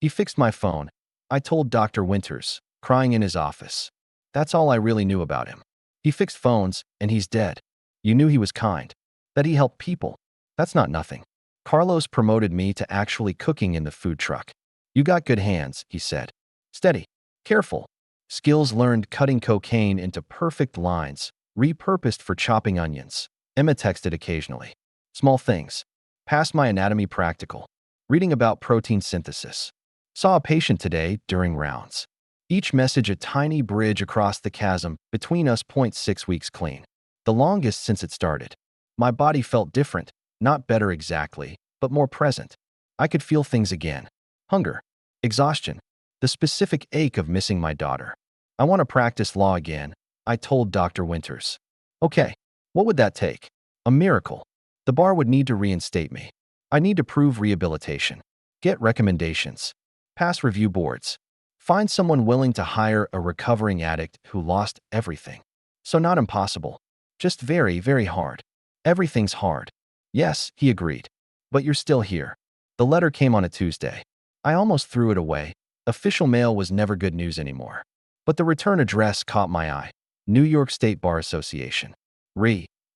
He fixed my phone. I told Dr. Winters, crying in his office. That's all I really knew about him. He fixed phones, and he's dead. You knew he was kind. That he helped people. That's not nothing. Carlos promoted me to actually cooking in the food truck. You got good hands, he said. Steady. Careful. Skills learned cutting cocaine into perfect lines, repurposed for chopping onions. Emma texted occasionally. Small things. Passed my anatomy practical. Reading about protein synthesis. Saw a patient today during rounds. Each message a tiny bridge across the chasm between us. 6 weeks clean. The longest since it started. My body felt different, not better exactly, but more present. I could feel things again. Hunger. Exhaustion. The specific ache of missing my daughter. I want to practice law again, I told Dr. Winters. Okay, what would that take? A miracle. The bar would need to reinstate me. I need to prove rehabilitation. Get recommendations. Pass review boards. Find someone willing to hire a recovering addict who lost everything. So not impossible. Just very, very hard. Everything's hard. Yes, he agreed. But you're still here. The letter came on a Tuesday. I almost threw it away. Official mail was never good news anymore. But the return address caught my eye. New York State Bar Association.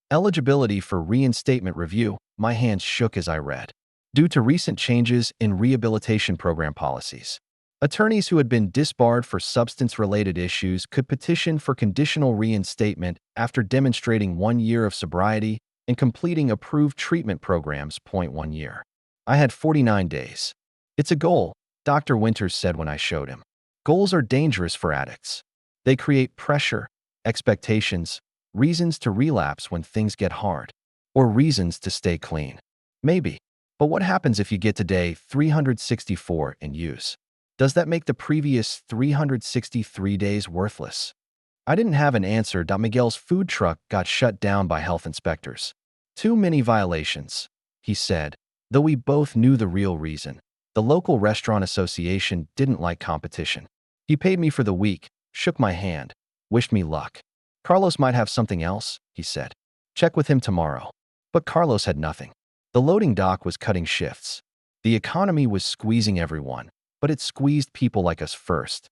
Eligibility for reinstatement review. My hands shook as I read. Due to recent changes in rehabilitation program policies, attorneys who had been disbarred for substance-related issues could petition for conditional reinstatement after demonstrating 1 year of sobriety and completing approved treatment programs. 1 year. I had 49 days. It's a goal, Dr. Winters said when I showed him. Goals are dangerous for addicts. They create pressure, expectations, reasons to relapse when things get hard, or reasons to stay clean. Maybe. But what happens if you get to day 364 and use? Does that make the previous 363 days worthless? I didn't have an answer. Miguel's food truck got shut down by health inspectors. Too many violations, he said, though we both knew the real reason. The local restaurant association didn't like competition. He paid me for the week, shook my hand, wished me luck. Carlos might have something else, he said. Check with him tomorrow. But Carlos had nothing. The loading dock was cutting shifts. The economy was squeezing everyone, but it squeezed people like us first.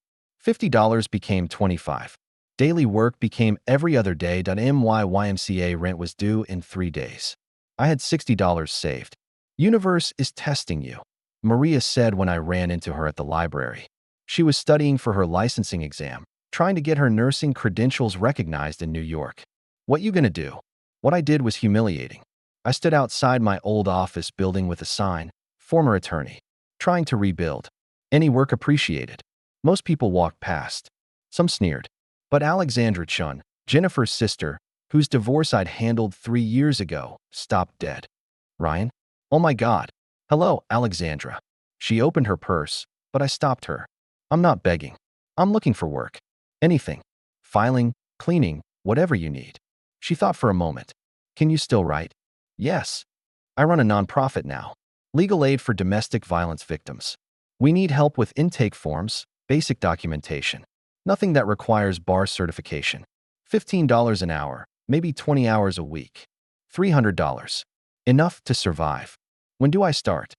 $50 became $25. Daily work became every other day. My YMCA rent was due in 3 days. I had $60 saved. Universe is testing you, Maria said when I ran into her at the library. She was studying for her licensing exam, trying to get her nursing credentials recognized in New York. What you gonna do? What I did was humiliating. I stood outside my old office building with a sign, former attorney, trying to rebuild. Any work appreciated. Most people walked past. Some sneered. But Alexandra Chun, Jennifer's sister, whose divorce I'd handled 3 years ago, stopped dead. Ryan? Oh my God. Hello, Alexandra. She opened her purse, but I stopped her. I'm not begging. I'm looking for work. Anything. Filing, cleaning, whatever you need. She thought for a moment. Can you still write? Yes. I run a nonprofit now. Legal aid for domestic violence victims. We need help with intake forms, basic documentation. Nothing that requires bar certification. $15 an hour, maybe 20 hours a week. $300. Enough to survive. When do I start?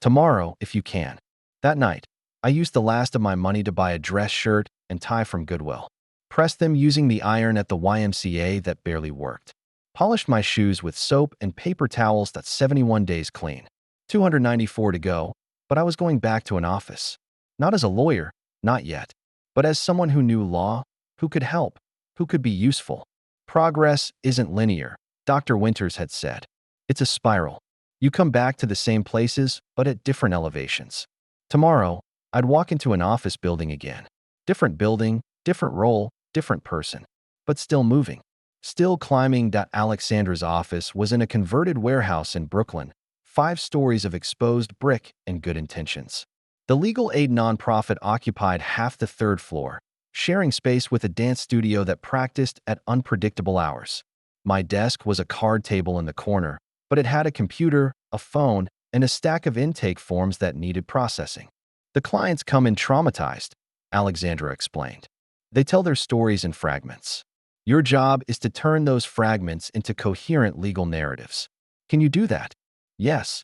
Tomorrow, if you can. That night, I used the last of my money to buy a dress shirt and tie from Goodwill. Pressed them using the iron at the YMCA that barely worked. Polished my shoes with soap and paper towels. That's 71 days clean. 294 to go, but I was going back to an office. Not as a lawyer, not yet, but as someone who knew law, who could help, who could be useful. Progress isn't linear, Dr. Winters had said. It's a spiral. You come back to the same places, but at different elevations. Tomorrow, I'd walk into an office building again. Different building, different role, different person, but still moving. Still climbing. Alexandra's office was in a converted warehouse in Brooklyn, 5 stories of exposed brick and good intentions. The legal aid nonprofit occupied half the 3rd floor, sharing space with a dance studio that practiced at unpredictable hours. My desk was a card table in the corner, but it had a computer, a phone, and a stack of intake forms that needed processing. The clients come in traumatized, Alexandra explained. They tell their stories in fragments. Your job is to turn those fragments into coherent legal narratives. Can you do that? Yes.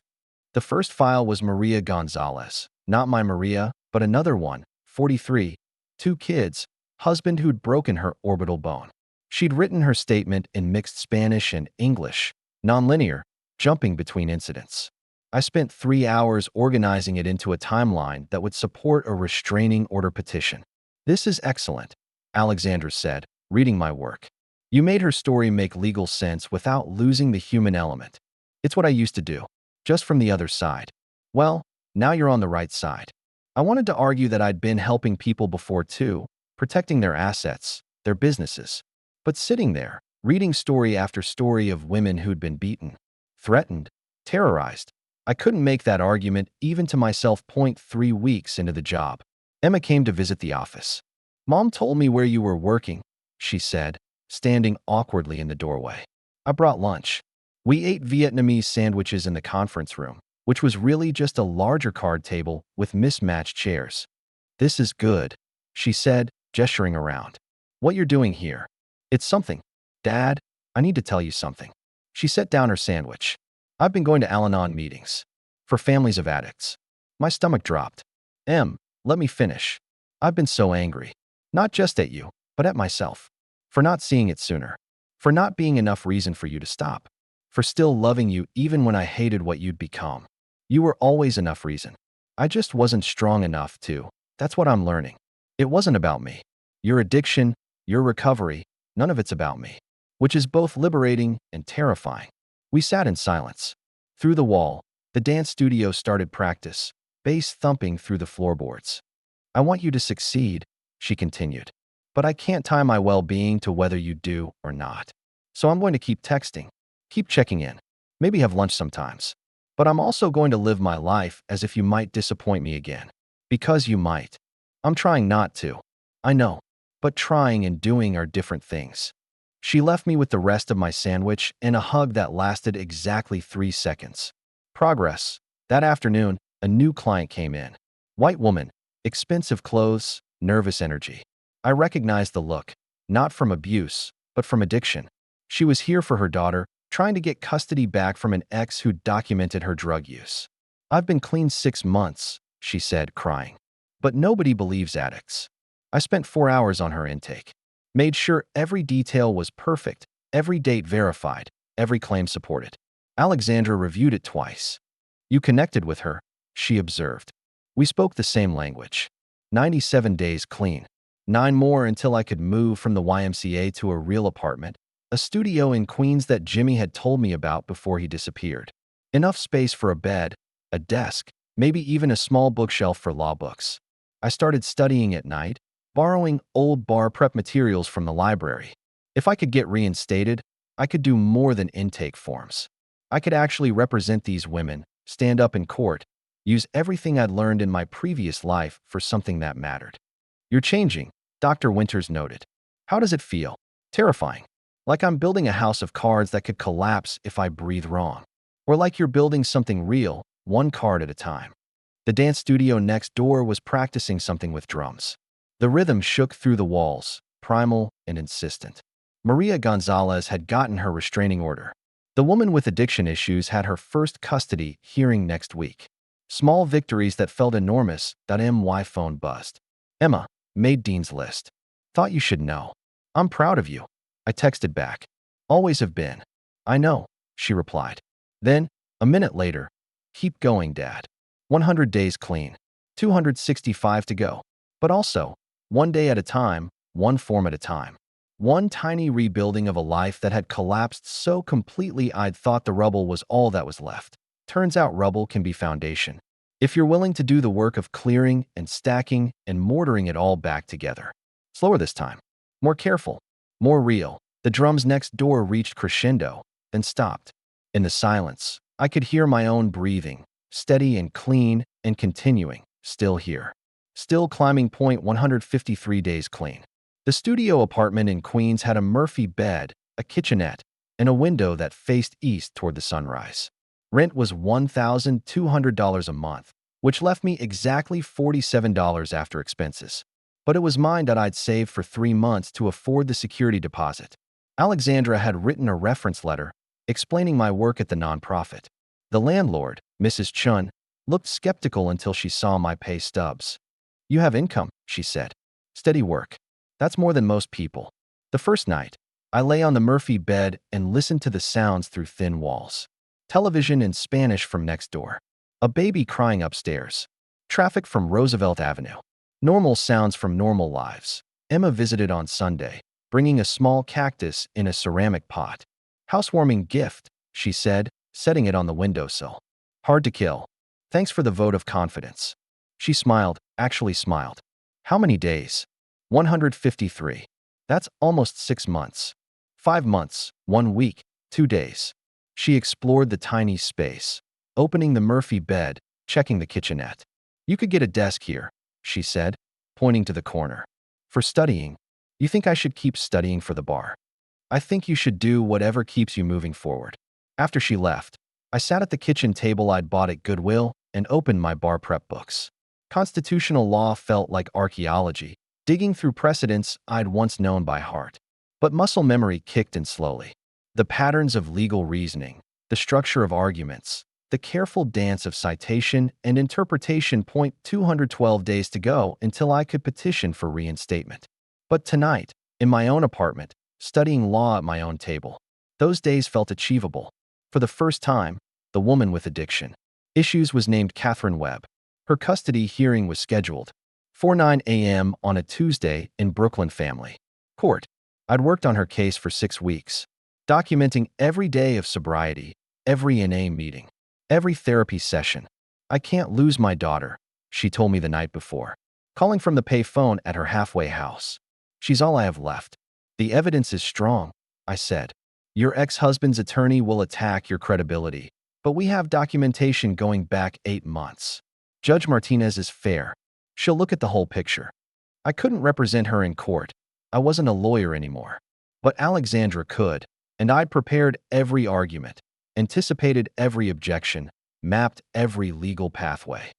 The first file was Maria Gonzalez, not my Maria, but another one, 43, 2 kids, husband who'd broken her orbital bone. She'd written her statement in mixed Spanish and English, nonlinear, jumping between incidents. I spent 3 hours organizing it into a timeline that would support a restraining order petition. This is excellent, Alexandra said, reading my work. You made her story make legal sense without losing the human element. It's what I used to do, just from the other side. Well, now you're on the right side. I wanted to argue that I'd been helping people before too, protecting their assets, their businesses. But sitting there, reading story after story of women who'd been beaten, threatened, terrorized, I couldn't make that argument even to myself. 3 weeks into the job, Emma came to visit the office. Mom told me where you were working, she said, standing awkwardly in the doorway. I brought lunch. We ate Vietnamese sandwiches in the conference room, which was really just a larger card table with mismatched chairs. This is good, she said, gesturing around. What you're doing here. It's something. Dad, I need to tell you something. She set down her sandwich. I've been going to Al-Anon meetings. For families of addicts. My stomach dropped. Let me finish. I've been so angry. Not just at you, but at myself. For not seeing it sooner. For not being enough reason for you to stop. For still loving you even when I hated what you'd become. You were always enough reason. I just wasn't strong enough to. That's what I'm learning. It wasn't about me. Your addiction, your recovery, none of it's about me. Which is both liberating and terrifying. We sat in silence. Through the wall, the dance studio started practice, bass thumping through the floorboards. I want you to succeed, she continued. But I can't tie my well-being to whether you do or not. So I'm going to keep texting, keep checking in, maybe have lunch sometimes. But I'm also going to live my life as if you might disappoint me again. Because you might. I'm trying not to. I know. But trying and doing are different things. She left me with the rest of my sandwich and a hug that lasted exactly 3 seconds. Progress. That afternoon, a new client came in. White woman, expensive clothes, nervous energy. I recognized the look, not from abuse, but from addiction. She was here for her daughter, trying to get custody back from an ex who documented her drug use. I've been clean 6 months, she said, crying. But nobody believes addicts. I spent 4 hours on her intake. Made sure every detail was perfect, every date verified, every claim supported. Alexandra reviewed it twice. You connected with her, she observed. We spoke the same language. 97 days clean. 9 more until I could move from the YMCA to a real apartment, a studio in Queens that Jimmy had told me about before he disappeared. Enough space for a bed, a desk, maybe even a small bookshelf for law books. I started studying at night, borrowing old bar prep materials from the library. If I could get reinstated, I could do more than intake forms. I could actually represent these women, stand up in court, use everything I'd learned in my previous life for something that mattered. You're changing, Dr. Winters noted. How does it feel? Terrifying. Like I'm building a house of cards that could collapse if I breathe wrong. Or like you're building something real, one card at a time. The dance studio next door was practicing something with drums. The rhythm shook through the walls, primal and insistent. Maria Gonzalez had gotten her restraining order. The woman with addiction issues had her first custody hearing next week. Small victories that felt enormous. My phone buzzed. Emma, made Dean's list. Thought you should know. I'm proud of you. I texted back. Always have been. I know, she replied. Then, a minute later, keep going, Dad. 100 days clean. 265 to go. But also, one day at a time, one form at a time. One tiny rebuilding of a life that had collapsed so completely I'd thought the rubble was all that was left. Turns out rubble can be foundation. If you're willing to do the work of clearing and stacking and mortaring it all back together. Slower this time. More careful. More real. The drums next door reached crescendo, then stopped. In the silence, I could hear my own breathing, steady and clean and continuing, still here. Still climbing point 153 days clean. The studio apartment in Queens had a Murphy bed, a kitchenette, and a window that faced east toward the sunrise. Rent was $1,200 a month, which left me exactly $47 after expenses. But it was mine that I'd saved for 3 months to afford the security deposit. Alexandra had written a reference letter explaining my work at the nonprofit. The landlord, Mrs. Chun, looked skeptical until she saw my pay stubs. You have income, she said. Steady work. That's more than most people. The first night, I lay on the Murphy bed and listened to the sounds through thin walls. Television in Spanish from next door. A baby crying upstairs. Traffic from Roosevelt Avenue. Normal sounds from normal lives. Emma visited on Sunday, bringing a small cactus in a ceramic pot. Housewarming gift, she said, setting it on the windowsill. Hard to kill. Thanks for the vote of confidence. She smiled, actually smiled. How many days? 153. That's almost 6 months. 5 months, 1 week, 2 days. She explored the tiny space, opening the Murphy bed, checking the kitchenette. You could get a desk here, she said, pointing to the corner. For studying. You think I should keep studying for the bar? I think you should do whatever keeps you moving forward. After she left, I sat at the kitchen table I'd bought at Goodwill and opened my bar prep books. Constitutional law felt like archaeology, digging through precedents I'd once known by heart. But muscle memory kicked in slowly. The patterns of legal reasoning, the structure of arguments, the careful dance of citation and interpretation. 212 days to go until I could petition for reinstatement. But tonight, in my own apartment, studying law at my own table, those days felt achievable. For the first time, the woman with addiction issues was named Catherine Webb. Her custody hearing was scheduled. 4:09 a.m. on a Tuesday in Brooklyn Family Court. I'd worked on her case for 6 weeks, documenting every day of sobriety, every NA meeting, every therapy session. I can't lose my daughter, she told me the night before, calling from the pay phone at her halfway house. She's all I have left. The evidence is strong, I said. Your ex-husband's attorney will attack your credibility, but we have documentation going back 8 months. Judge Martinez is fair. She'll look at the whole picture. I couldn't represent her in court. I wasn't a lawyer anymore. But Alexandra could, and I'd prepared every argument, anticipated every objection, mapped every legal pathway.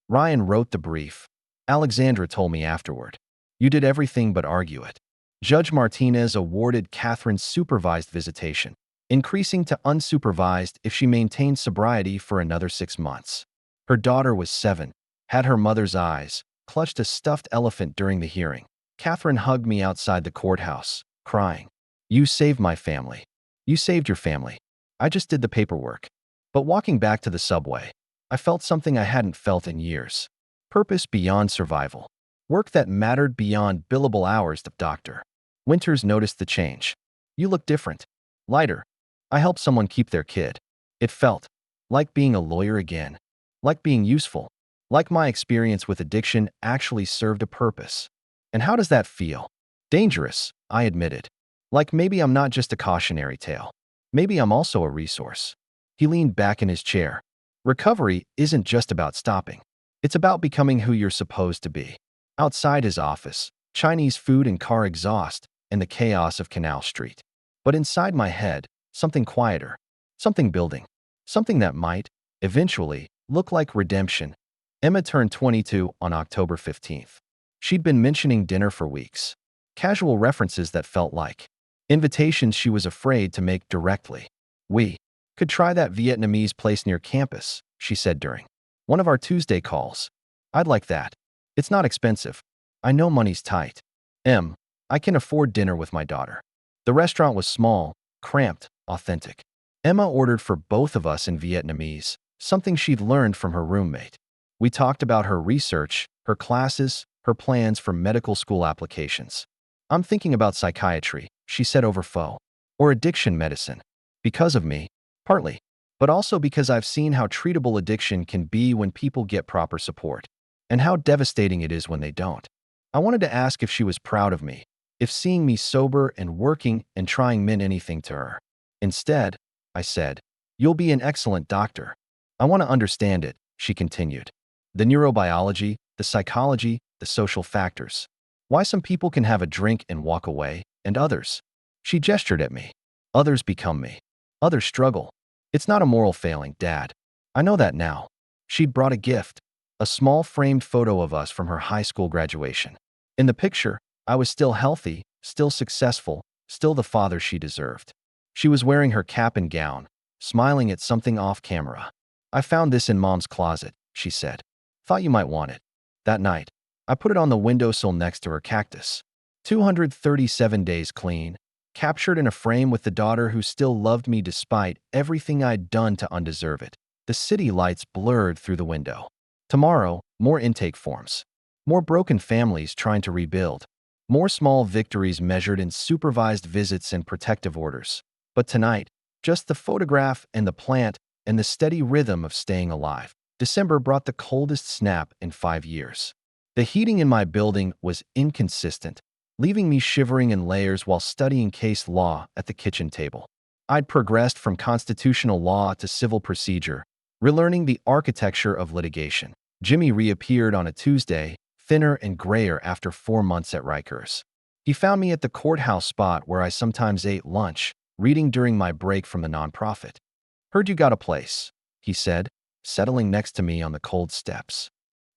Ryan wrote the brief. Alexandra told me afterward. You did everything but argue it. Judge Martinez awarded Catherine's supervised visitation, increasing to unsupervised if she maintained sobriety for another 6 months. Her daughter was 7, had her mother's eyes, clutched a stuffed elephant during the hearing. Catherine hugged me outside the courthouse, crying. You saved my family. You saved your family. I just did the paperwork. But walking back to the subway, I felt something I hadn't felt in years. Purpose beyond survival. Work that mattered beyond billable hours. The doctor. Winters noticed the change. You look different. Lighter. I helped someone keep their kid. It felt like being a lawyer again. Like being useful. Like my experience with addiction actually served a purpose. And how does that feel? Dangerous, I admitted. Like maybe I'm not just a cautionary tale. Maybe I'm also a resource. He leaned back in his chair. Recovery isn't just about stopping. It's about becoming who you're supposed to be. Outside his office, Chinese food and car exhaust, and the chaos of Canal Street. But inside my head, something quieter. Something building. Something that might, eventually, look like redemption. Emma turned 22 on October 15th. She'd been mentioning dinner for weeks. Casual references that felt like invitations she was afraid to make directly. We could try that Vietnamese place near campus, she said during one of our Tuesday calls. I'd like that. It's not expensive. I know money's tight. I can afford dinner with my daughter. The restaurant was small, cramped, authentic. Emma ordered for both of us in Vietnamese, something she'd learned from her roommate. We talked about her research, her classes, her plans for medical school applications. I'm thinking about psychiatry, she said over phone, or addiction medicine. Because of me, partly, but also because I've seen how treatable addiction can be when people get proper support, and how devastating it is when they don't. I wanted to ask if she was proud of me, if seeing me sober and working and trying meant anything to her. Instead, I said, you'll be an excellent doctor. I want to understand it, she continued. The neurobiology, the psychology, the social factors. Why some people can have a drink and walk away, and others. She gestured at me. Others become me. Others struggle. It's not a moral failing, Dad. I know that now. She'd brought a gift, a small framed photo of us from her high school graduation. In the picture, I was still healthy, still successful, still the father she deserved. She was wearing her cap and gown, smiling at something off camera. I found this in Mom's closet, she said. Thought you might want it. That night, I put it on the windowsill next to her cactus. 237 days clean, captured in a frame with the daughter who still loved me despite everything I'd done to undeserve it. The city lights blurred through the window. Tomorrow, more intake forms. More broken families trying to rebuild. More small victories measured in supervised visits and protective orders. But tonight, just the photograph and the plant and the steady rhythm of staying alive. December brought the coldest snap in 5 years. The heating in my building was inconsistent, leaving me shivering in layers while studying case law at the kitchen table. I'd progressed from constitutional law to civil procedure, relearning the architecture of litigation. Jimmy reappeared on a Tuesday, thinner and grayer after 4 months at Rikers. He found me at the courthouse spot where I sometimes ate lunch, reading during my break from the nonprofit. Heard you got a place, he said, settling next to me on the cold steps.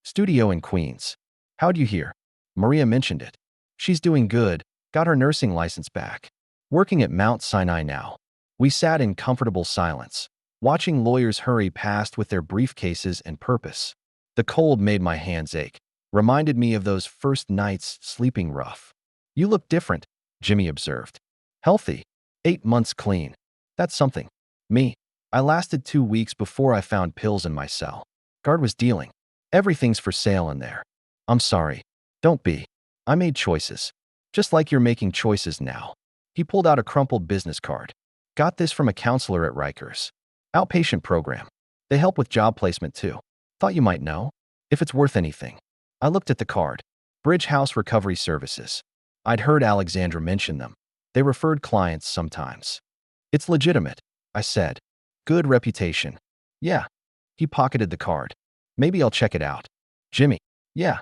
Studio in Queens. How'd you hear? Maria mentioned it. She's doing good, got her nursing license back. Working at Mount Sinai now. We sat in comfortable silence, watching lawyers hurry past with their briefcases and purpose. The cold made my hands ache, reminded me of those first nights sleeping rough. You look different, Jimmy observed. Healthy. 8 months clean. That's something. Me. I lasted 2 weeks before I found pills in my cell. Guard was dealing. Everything's for sale in there. I'm sorry. Don't be. I made choices. Just like you're making choices now. He pulled out a crumpled business card. Got this from a counselor at Rikers. Outpatient program. They help with job placement too. Thought you might know. If it's worth anything. I looked at the card. Bridge House Recovery Services. I'd heard Alexandra mention them. They referred clients sometimes. It's legitimate, I said. Good reputation. Yeah. He pocketed the card. Maybe I'll check it out. Jimmy. Yeah.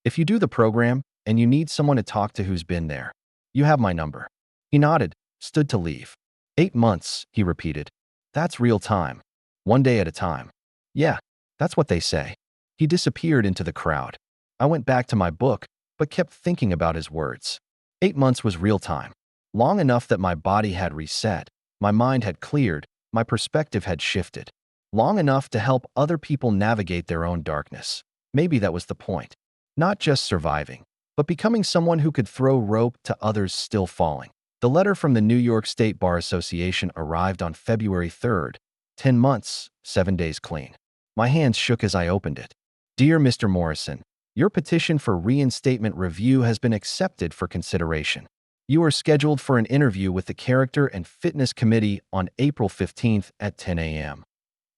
If you do the program and you need someone to talk to who's been there, you have my number. He nodded, stood to leave. 8 months, he repeated. That's real time. One day at a time. Yeah, that's what they say. He disappeared into the crowd. I went back to my book, but kept thinking about his words. 8 months was real time. Long enough that my body had reset, my mind had cleared, my perspective had shifted. Long enough to help other people navigate their own darkness. Maybe that was the point. Not just surviving, but becoming someone who could throw rope to others still falling. The letter from the New York State Bar Association arrived on February 3rd. 10 months, 7 days clean. My hands shook as I opened it. Dear Mr. Morrison, your petition for reinstatement review has been accepted for consideration. You are scheduled for an interview with the Character and Fitness Committee on April 15th at 10 a.m.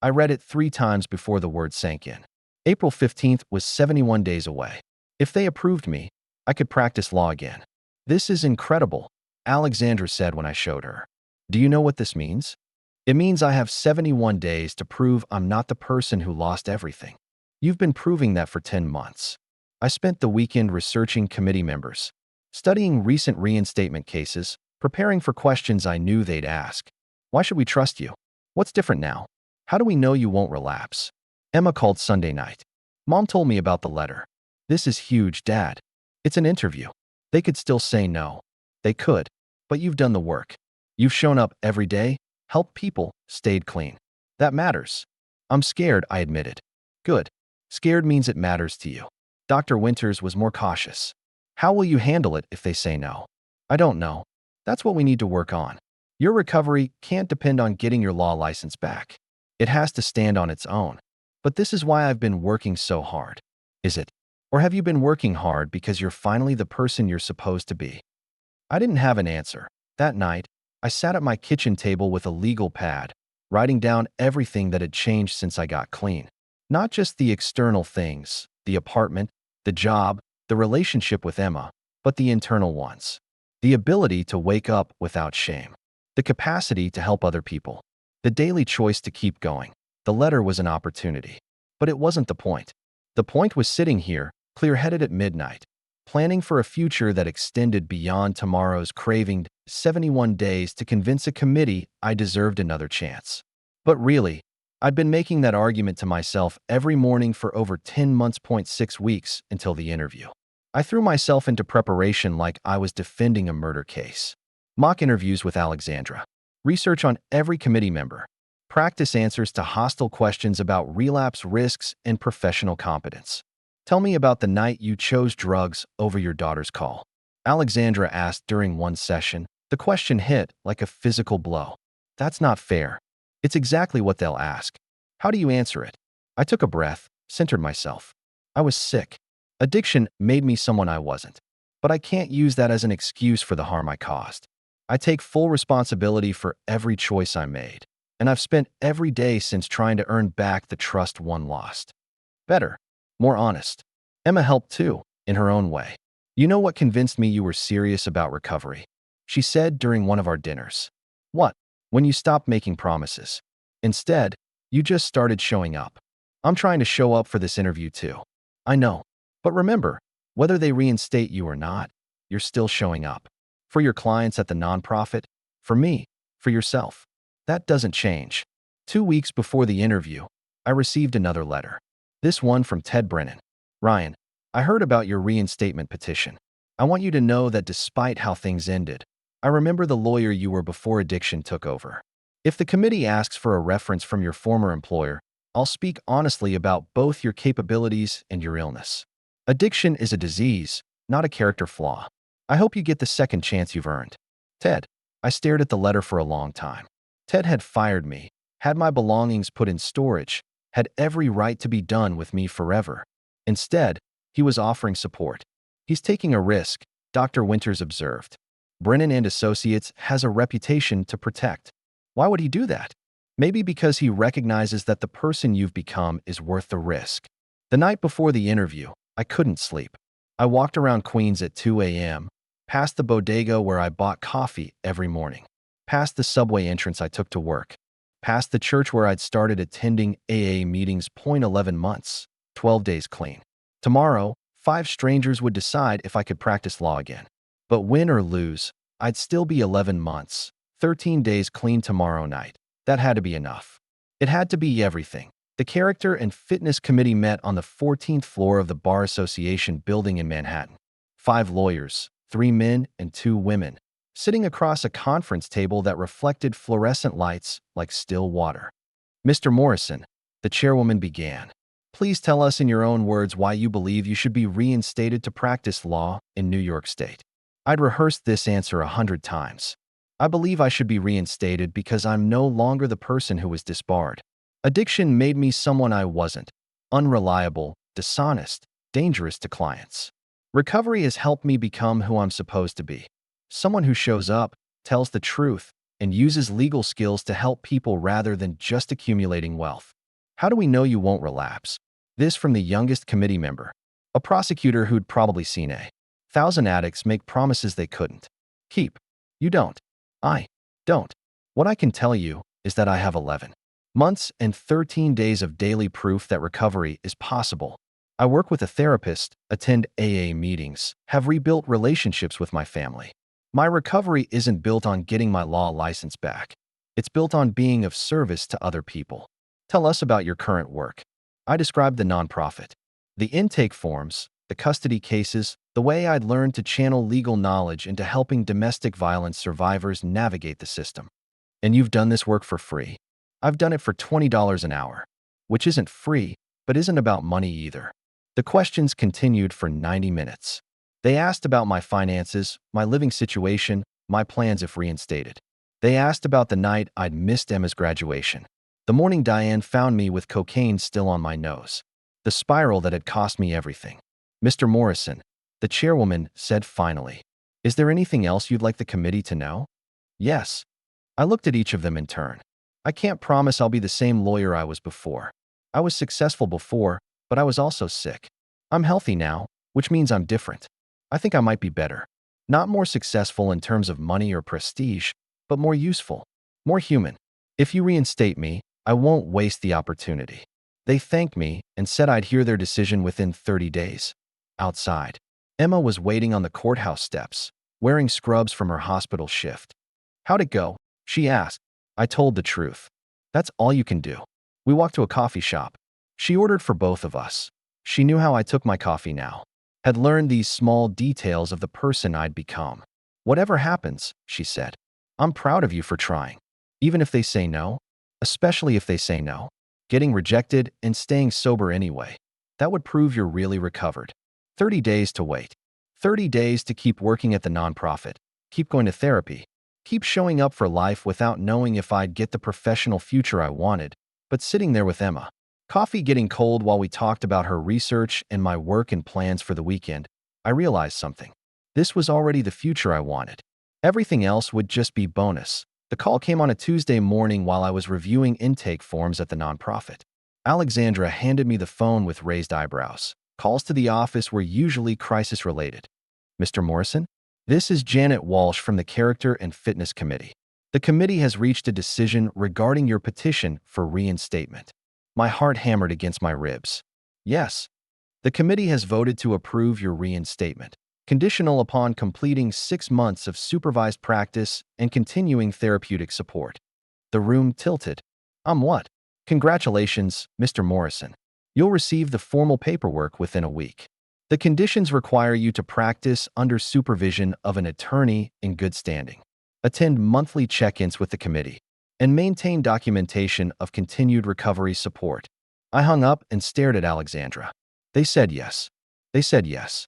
I read it 3 times before the word sank in. April 15th was 71 days away. If they approved me, I could practice law again. This is incredible, Alexandra said when I showed her. Do you know what this means? It means I have 71 days to prove I'm not the person who lost everything. You've been proving that for 10 months. I spent the weekend researching committee members, studying recent reinstatement cases, preparing for questions I knew they'd ask. Why should we trust you? What's different now? How do we know you won't relapse? Emma called Sunday night. Mom told me about the letter. This is huge, Dad. It's an interview. They could still say no. They could, but you've done the work. You've shown up every day, helped people, stayed clean. That matters. I'm scared, I admitted. Good. Scared means it matters to you. Dr. Winters was more cautious. How will you handle it if they say no? I don't know. That's what we need to work on. Your recovery can't depend on getting your law license back. It has to stand on its own. But this is why I've been working so hard. Is it? Or have you been working hard because you're finally the person you're supposed to be? I didn't have an answer. That night, I sat at my kitchen table with a legal pad, writing down everything that had changed since I got clean. Not just the external things, the apartment, the job, the relationship with Emma, but the internal ones. The ability to wake up without shame. The capacity to help other people. The daily choice to keep going. The letter was an opportunity. But it wasn't the point. The point was sitting here, clear-headed at midnight, planning for a future that extended beyond tomorrow's craving 71 days to convince a committee I deserved another chance. But really, I'd been making that argument to myself every morning for over 10 months, 6 weeks until the interview. I threw myself into preparation like I was defending a murder case. Mock interviews with Alexandra. Research on every committee member. Practice answers to hostile questions about relapse risks and professional competence. Tell me about the night you chose drugs over your daughter's call. Alexandra asked during one session. The question hit like a physical blow. That's not fair. It's exactly what they'll ask. How do you answer it? I took a breath, centered myself. I was sick. Addiction made me someone I wasn't. But I can't use that as an excuse for the harm I caused. I take full responsibility for every choice I made. And I've spent every day since trying to earn back the trust one lost. Better. More honest. Emma helped too, in her own way. You know what convinced me you were serious about recovery? She said during one of our dinners. What? When you stopped making promises. Instead, you just started showing up. I'm trying to show up for this interview too. I know. But remember, whether they reinstate you or not, you're still showing up. For your clients at the nonprofit, for me, for yourself. That doesn't change. 2 weeks before the interview, I received another letter. This one from Ted Brennan. Ryan, I heard about your reinstatement petition. I want you to know that despite how things ended, I remember the lawyer you were before addiction took over. If the committee asks for a reference from your former employer, I'll speak honestly about both your capabilities and your illness. Addiction is a disease, not a character flaw. I hope you get the second chance you've earned. Ted. I stared at the letter for a long time. Ted had fired me, had my belongings put in storage, had every right to be done with me forever. Instead, he was offering support. He's taking a risk, Dr. Winters observed. Brennan and Associates has a reputation to protect. Why would he do that? Maybe because he recognizes that the person you've become is worth the risk. The night before the interview, I couldn't sleep. I walked around Queens at 2 a.m., past the bodega where I bought coffee every morning. past the subway entrance I took to work, past the church where I'd started attending AA meetings. 11 months, 12 days clean. Tomorrow, 5 strangers would decide if I could practice law again. But win or lose, I'd still be 11 months, 13 days clean tomorrow night. That had to be enough. It had to be everything. The Character and Fitness Committee met on the 14th floor of the Bar Association building in Manhattan. 5 lawyers, 3 men and 2 women, sitting across a conference table that reflected fluorescent lights like still water. Mr. Morrison, the chairwoman began, please tell us in your own words why you believe you should be reinstated to practice law in New York State. I'd rehearsed this answer 100 times. I believe I should be reinstated because I'm no longer the person who was disbarred. Addiction made me someone I wasn't, unreliable, dishonest, dangerous to clients. Recovery has helped me become who I'm supposed to be, someone who shows up, tells the truth, and uses legal skills to help people rather than just accumulating wealth. How do we know you won't relapse? This from the youngest committee member, a prosecutor who'd probably seen 1,000 addicts make promises they couldn't keep. You don't. I don't. What I can tell you is that I have 11 months and 13 days of daily proof that recovery is possible. I work with a therapist, attend AA meetings, have rebuilt relationships with my family. My recovery isn't built on getting my law license back. It's built on being of service to other people. Tell us about your current work. I described the nonprofit, the intake forms, the custody cases, the way I'd learned to channel legal knowledge into helping domestic violence survivors navigate the system. And you've done this work for free. I've done it for $20 an hour, which isn't free, but isn't about money either. The questions continued for 90 minutes. They asked about my finances, my living situation, my plans if reinstated. They asked about the night I'd missed Emma's graduation, the morning Diane found me with cocaine still on my nose, the spiral that had cost me everything. Mr. Morrison, the chairwoman, said finally, is there anything else you'd like the committee to know? Yes. I looked at each of them in turn. I can't promise I'll be the same lawyer I was before. I was successful before, but I was also sick. I'm healthy now, which means I'm different. I think I might be better. Not more successful in terms of money or prestige, but more useful, more human. If you reinstate me, I won't waste the opportunity. They thanked me and said I'd hear their decision within 30 days. Outside, Emma was waiting on the courthouse steps, wearing scrubs from her hospital shift. How'd it go? She asked. I told the truth. That's all you can do. We walked to a coffee shop. She ordered for both of us. She knew how I took my coffee now, had learned these small details of the person I'd become. Whatever happens, she said, I'm proud of you for trying. Even if they say no, especially if they say no, getting rejected and staying sober anyway, that would prove you're really recovered. 30 days to wait. 30 days to keep working at the nonprofit, keep going to therapy, keep showing up for life without knowing if I'd get the professional future I wanted, but sitting there with Emma. Coffee getting cold while we talked about her research and my work and plans for the weekend, I realized something. This was already the future I wanted. Everything else would just be bonus. The call came on a Tuesday morning while I was reviewing intake forms at the nonprofit. Alexandra handed me the phone with raised eyebrows. Calls to the office were usually crisis-related. Mr. Morrison? This is Janet Walsh from the Character and Fitness Committee. The committee has reached a decision regarding your petition for reinstatement. My heart hammered against my ribs. Yes. The committee has voted to approve your reinstatement, conditional upon completing 6 months of supervised practice and continuing therapeutic support. The room tilted. What? Congratulations, Mr. Morrison. You'll receive the formal paperwork within a week. The conditions require you to practice under supervision of an attorney in good standing, attend monthly check-ins with the committee, and maintain documentation of continued recovery support. I hung up and stared at Alexandra. They said yes. They said yes.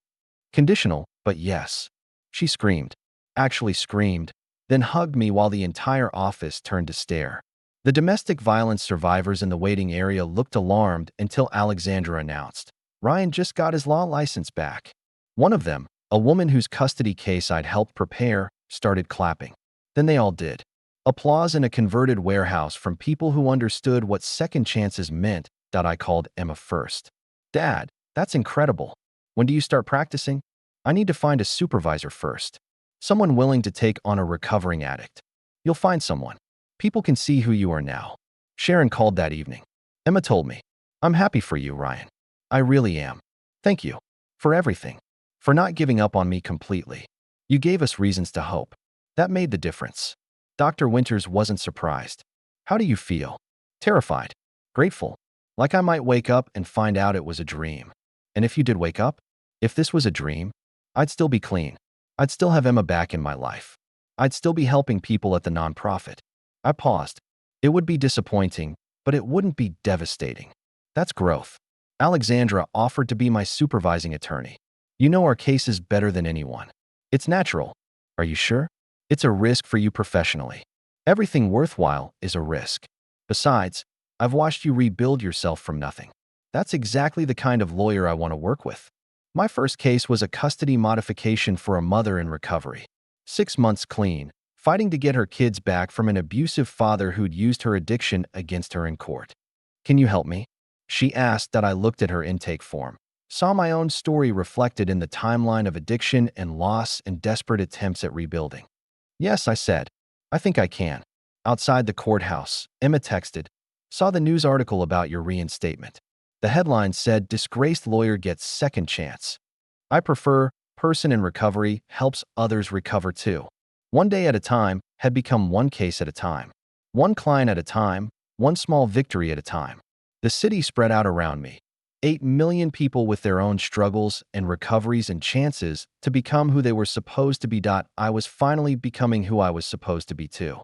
Conditional, but yes. She screamed. Actually screamed, then hugged me while the entire office turned to stare. The domestic violence survivors in the waiting area looked alarmed until Alexandra announced, Ryan just got his law license back. One of them, a woman whose custody case I'd helped prepare, started clapping. Then they all did. Applause in a converted warehouse from people who understood what second chances meant. I called Emma first. Dad, that's incredible. When do you start practicing? I need to find a supervisor first. Someone willing to take on a recovering addict. You'll find someone. People can see who you are now. Sharon called that evening. Emma told me, I'm happy for you, Ryan. I really am. Thank you. For everything. For not giving up on me completely. You gave us reasons to hope. That made the difference. Dr. Winters wasn't surprised. How do you feel? Terrified. Grateful. Like I might wake up and find out it was a dream. And if you did wake up, if this was a dream, I'd still be clean. I'd still have Emma back in my life. I'd still be helping people at the nonprofit. I paused. It would be disappointing, but it wouldn't be devastating. That's growth. Alexandra offered to be my supervising attorney. You know our cases better than anyone. It's natural. Are you sure? It's a risk for you professionally. Everything worthwhile is a risk. Besides, I've watched you rebuild yourself from nothing. That's exactly the kind of lawyer I want to work with. My first case was a custody modification for a mother in recovery. 6 months clean, fighting to get her kids back from an abusive father who'd used her addiction against her in court. Can you help me? She asked. That I looked at her intake form. Saw my own story reflected in the timeline of addiction and loss and desperate attempts at rebuilding. Yes, I said. I think I can. Outside the courthouse, Emma texted. Saw the news article about your reinstatement. The headline said, disgraced lawyer gets second chance. I prefer, person in recovery helps others recover too. One day at a time had become one case at a time. One client at a time, one small victory at a time. The city spread out around me. 8 million people with their own struggles and recoveries and chances to become who they were supposed to be. I was finally becoming who I was supposed to be too.